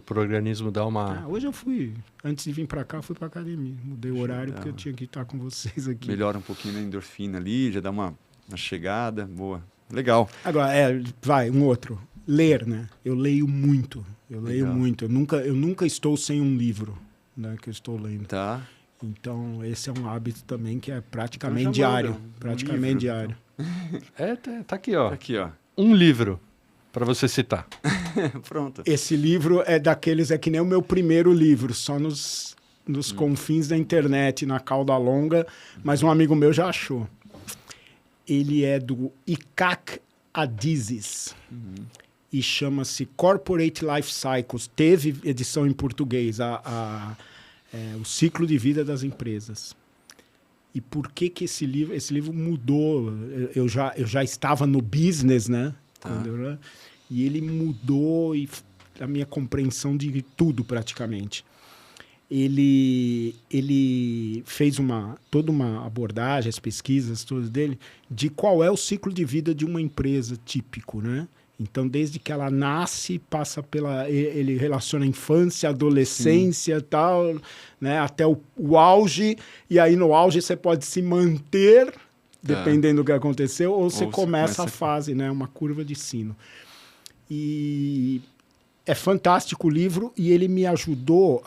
Para o organismo dar uma... Hoje eu fui, antes de vir para cá, eu fui para academia. Mudei o horário porque eu tinha que estar com vocês aqui. Melhora um pouquinho a endorfina ali, já dá uma chegada, boa. Legal. Agora, um outro. Ler, né? Eu leio muito. Eu nunca estou sem um livro, né, que eu estou lendo. Tá. Então, esse é um hábito também que é praticamente diário. Praticamente diário. Tá aqui, ó. Tá aqui, ó. Um livro para você citar. Pronto. Esse livro é daqueles, é que nem o meu primeiro livro, só nos confins da internet, na cauda longa, mas um amigo meu já achou. Ele é do Ikak Adizes e chama-se Corporate Life Cycles. Teve edição em português, o ciclo de vida das empresas. E por que esse livro mudou? Eu já estava no business, né? E ele mudou a minha compreensão de tudo praticamente. Ele fez toda uma abordagem, as pesquisas todas dele, de qual é o ciclo de vida de uma empresa típico, né? Então, desde que ela nasce, passa ele relaciona a infância, adolescência e tal, né? Até o auge, e aí no auge você pode se manter, dependendo do que aconteceu, ou você começa a fase, né? Uma curva de sino. E é fantástico o livro e ele me ajudou.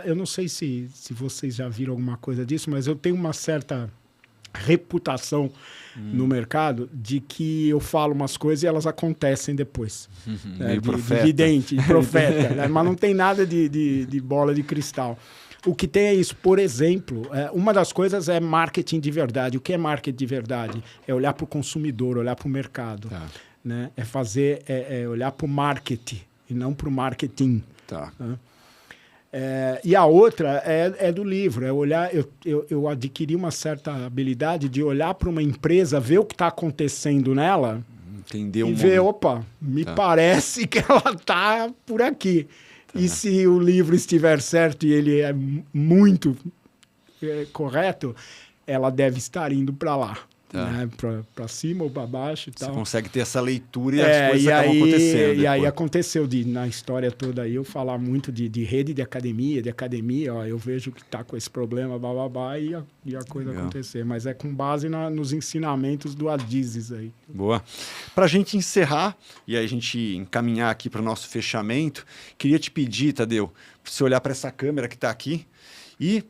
Eu não sei se vocês já viram alguma coisa disso, mas eu tenho uma certa reputação no mercado de que eu falo umas coisas e elas acontecem depois. De vidente, de profeta. Né? Mas não tem nada de bola de cristal. O que tem é isso. Por exemplo, uma das coisas é marketing de verdade. O que é marketing de verdade? É olhar para o consumidor, olhar para o mercado. Né? É olhar para o marketing e não para o marketing. Né? E a outra é do livro, é olhar. Eu adquiri uma certa habilidade de olhar para uma empresa, ver o que está acontecendo nela, entender e ver, me parece que ela está por aqui. E se o livro estiver certo e ele é muito correto, ela deve estar indo para lá. Né? Para cima ou para baixo e tal. Você consegue ter essa leitura e as coisas acabam acontecendo. E aí aconteceu na história toda aí eu falar muito de rede de academia, eu vejo que está com esse problema, e a coisa acontecer. Mas é com base nos ensinamentos do Adizes aí. Boa. Para a gente encerrar e aí a gente encaminhar aqui para o nosso fechamento, queria te pedir, Tadeu, para você olhar para essa câmera que está aqui e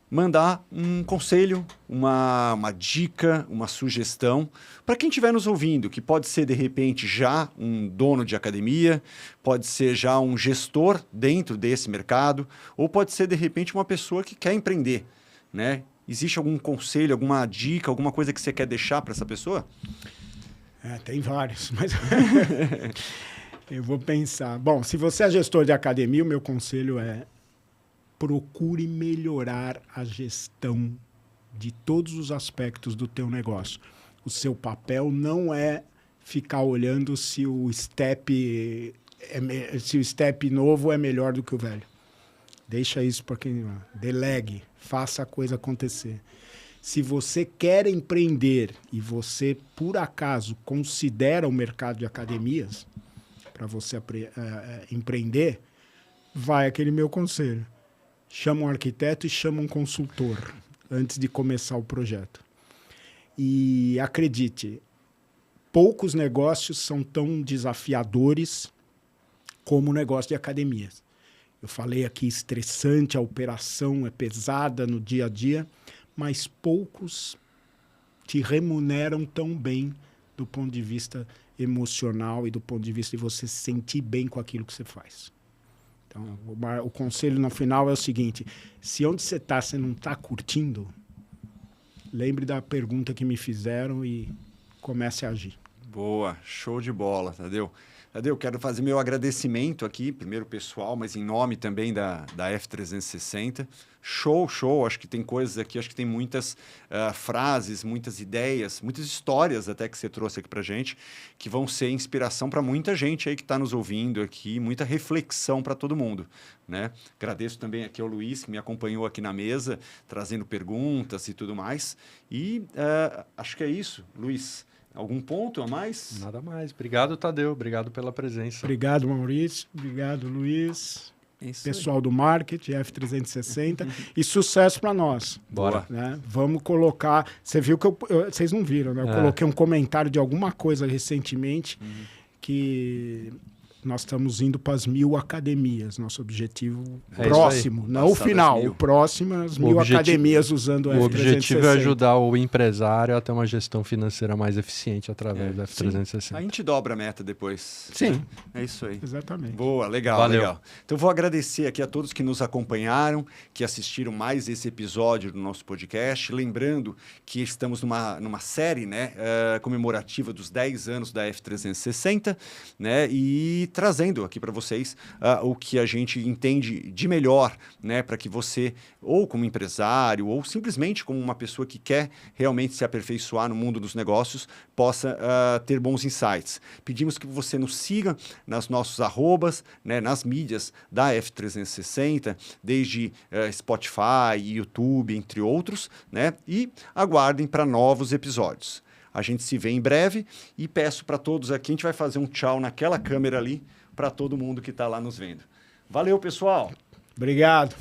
mandar um conselho, uma dica, uma sugestão para quem estiver nos ouvindo, que pode ser, de repente, já um dono de academia, pode ser já um gestor dentro desse mercado, ou pode ser, de repente, uma pessoa que quer empreender, né? Existe algum conselho, alguma dica, alguma coisa que você quer deixar para essa pessoa? Tem vários, mas eu vou pensar. Bom, se você é gestor de academia, o meu conselho é procure melhorar a gestão de todos os aspectos do teu negócio. O seu papel não é ficar olhando se o step novo é melhor do que o velho. Deixa isso para quem delegue, faça a coisa acontecer. Se você quer empreender e você, por acaso, considera o mercado de academias para você empreender, vai aquele meu conselho. Chama um arquiteto e chama um consultor antes de começar o projeto. E acredite, poucos negócios são tão desafiadores como o negócio de academias. Eu falei aqui, estressante, a operação é pesada no dia a dia, mas poucos te remuneram tão bem do ponto de vista emocional e do ponto de vista de você se sentir bem com aquilo que você faz. Então, o conselho no final é o seguinte: se onde você está, você não está curtindo, lembre da pergunta que me fizeram e comece a agir. Boa, show de bola, Tadeu. Tadeu, quero fazer meu agradecimento aqui, primeiro pessoal, mas em nome também da F360. Show. Acho que tem coisas aqui, acho que tem muitas frases, muitas ideias, muitas histórias até que você trouxe aqui pra gente, que vão ser inspiração para muita gente aí que está nos ouvindo aqui, muita reflexão para todo mundo, né? Agradeço também aqui ao Luiz, que me acompanhou aqui na mesa, trazendo perguntas e tudo mais. E acho que é isso, Luiz. Algum ponto a mais? Nada mais. Obrigado, Tadeu. Obrigado pela presença. Obrigado, Maurício. Obrigado, Luiz. Isso pessoal aí. Do marketing, F360. E sucesso para nós. Bora. Né? Vamos colocar... Você viu que vocês não viram, né? Eu coloquei um comentário de alguma coisa recentemente que... Nós estamos indo para as 1000 academias. Nosso objetivo próximo, não o final. O próximo, as 1000 academias usando o F360. O objetivo é ajudar o empresário a ter uma gestão financeira mais eficiente através do F360. Sim. A gente dobra a meta depois. Sim. É isso aí. Exatamente. Boa, legal, Valeu. Legal. Então, vou agradecer aqui a todos que nos acompanharam, que assistiram mais esse episódio do nosso podcast. Lembrando que estamos numa série, né, comemorativa dos 10 anos da F360, né, e trazendo aqui para vocês o que a gente entende de melhor, né, para que você, ou como empresário, ou simplesmente como uma pessoa que quer realmente se aperfeiçoar no mundo dos negócios, possa ter bons insights. Pedimos que você nos siga nas nossos arrobas, né, nas mídias da F360, desde Spotify, YouTube, entre outros, né, e aguardem para novos episódios. A gente se vê em breve e peço para todos aqui, a gente vai fazer um tchau naquela câmera ali para todo mundo que está lá nos vendo. Valeu, pessoal! Obrigado!